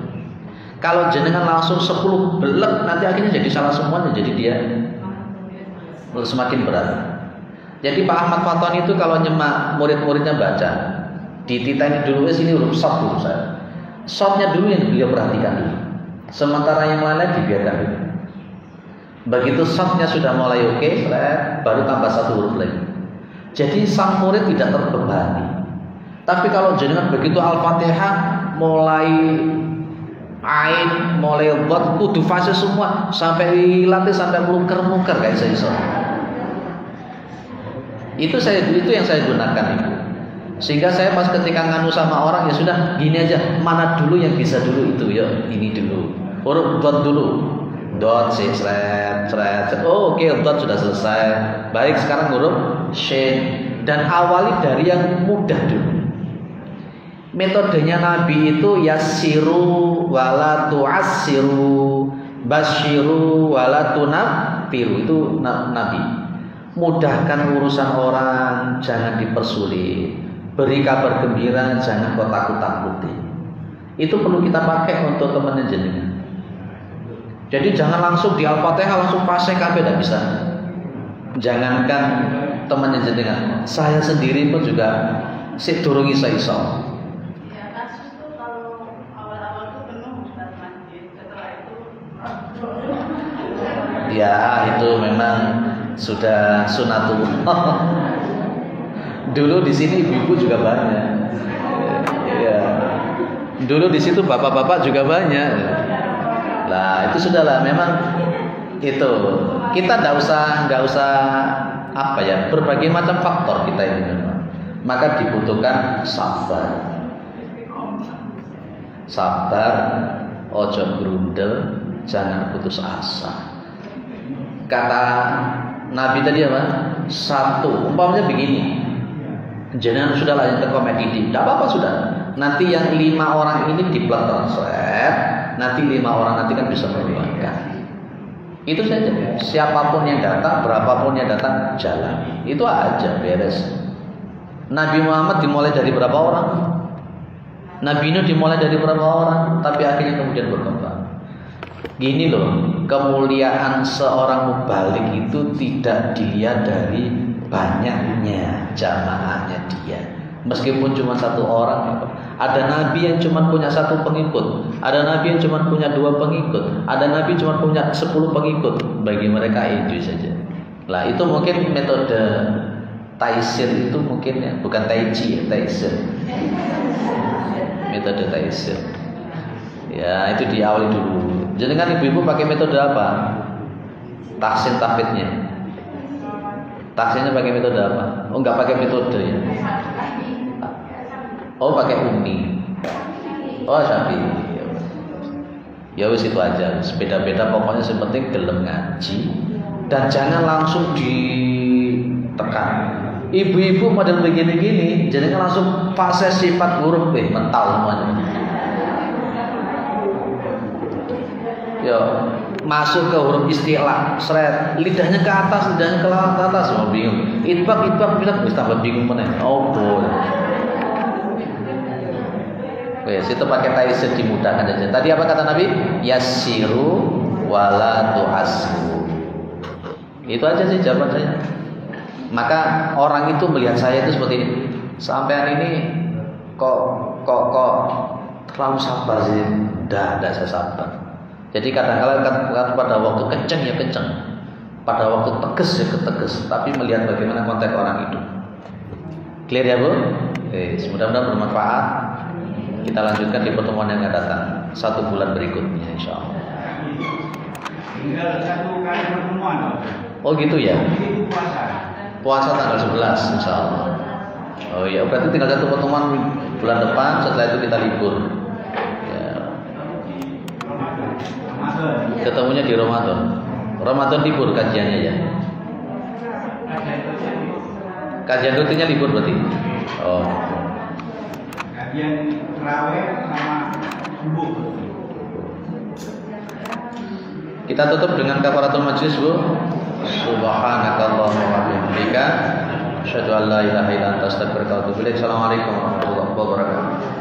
Kalau jenengan langsung 10 belek, nanti akhirnya jadi salah semuanya. Jadi dia semakin berat. Jadi Pak Ahmad Fatoni itu kalau nyemak murid-muridnya baca, dititani dulu sini huruf shad dulu saya. Shadnya dulu yang beliau perhatikan dulu. Sementara yang lain-lain dibiarkan dulu. Begitu shadnya sudah mulai oke, baru tambah satu huruf lagi. Jadi sang murid tidak terbebani. Tapi kalau jenengan begitu Al-Fatihah mulai ain, mulai dot, kudu fase semua sampai latih sampai muker-muker kayak saya iso. Itu yang saya gunakan itu. Sehingga saya pas ketika nganu sama orang ya sudah gini aja, mana dulu yang bisa dulu itu ya, ini dulu. Huruf dot dulu. Dot sih, seret. Oh, oke, dot sudah selesai. Baik, sekarang huruf shin, dan awali dari yang mudah dulu. Metodenya Nabi itu yassiru wala tu'assiru, basyiru wala tunaffiru. Itu Nabi. Mudahkan urusan orang, jangan dipersulit. Beri kabar gembira, jangan kau takut-takuti. Itu perlu kita pakai untuk teman jenengan. Jadi jangan langsung di Al-Fatihah langsung pasang kabeh, tidak bisa. Jangankan temannya jenengan, saya sendiri pun juga sik durung iso.
Ya kasus tuh kalau awal-awal tuh penuh masjid, setelah itu
ya itu memang sudah sunatullah. Dulu di sini ibu-ibu juga banyak. Ya. Dulu di situ bapak-bapak juga banyak. Nah itu sudahlah, memang itu kita nggak usah apa ya, berbagai macam faktor kita ini memang. Maka dibutuhkan sabar, ojo grundel, jangan putus asa. Kata Nabi tadi apa? Satu, umpamanya begini, jangan sudahlah yang komedi ini, tidak apa-apa sudah. Nanti yang 5 orang ini dipleter, nanti 5 orang nanti kan bisa merupakan. Itu saja. Siapapun yang datang, berapapun yang datang, jalan. Itu aja, beres. Nabi Muhammad dimulai dari berapa orang? Nabi Nuh dimulai dari berapa orang? Tapi akhirnya kemudian berkembang. Gini loh, kemuliaan seorang mubalik itu tidak dilihat dari banyaknya jamaahnya dia, Meskipun cuma satu orang, ada nabi yang cuma punya satu pengikut, ada nabi yang cuma punya 2 pengikut, ada nabi cuma punya 10 pengikut. Bagi mereka itu saja. Lah itu mungkin metode taisir itu mungkin ya, bukan taiji ya, taisir. Metode taisir. Ya itu diawali dulu. Jadi kan ibu-ibu pakai metode apa? Tahsin tahfidnya. Tahsinnya pakai metode apa? Oh enggak pakai metode ya. Oh pakai umi. Oh Syafi'i. Ya wis itu aja. Beda-beda pokoknya yang penting gelem ngaji dan jangan langsung ditekan. Ibu-ibu model begini-gini, jadi kan langsung fase sifat huruf mental semuanya. Yo, masuk ke huruf istilah, seret, lidahnya ke atas, lidahnya ke atas, mau bingung. Itbak, bisa tambah bingung mana? Oh boleh. Wes itu pakai taisir dimudahkan saja. Tadi apa kata Nabi? Yassiru wala tu'assiru. Itu aja sih jawaban saya. Maka orang itu melihat saya itu seperti ini. Sampean ini kok terlalu sabar sih. Dah saya sabar. Jadi kadang-kadang pada waktu kenceng ya kenceng, pada waktu tegas ya tegas. Tapi melihat bagaimana konteks orang itu. Clear ya Bu? Mudah-mudahan bermanfaat. Kita lanjutkan di pertemuan yang akan datang 1 bulan berikutnya insya Allah.
Tinggal 1 kali pertemuan.
Oh gitu ya?
Itu
Puasa tanggal 11 insya Allah. Oh iya, berarti tinggal 1 pertemuan bulan depan. Setelah itu kita libur. Ya. Ketemunya di Ramadan. Ramadan libur kajiannya ya. Kajian rutinnya libur berarti. Oh.
Kajian terawih sama subuh.
Kita tutup dengan kafaratul majlis Bu. Subhanakallahumma wa bihamdika asyhadu an la ilaha illa anta astaghfiruka wa atubu ilaik. Assalamualaikum warahmatullahi wabarakatuh.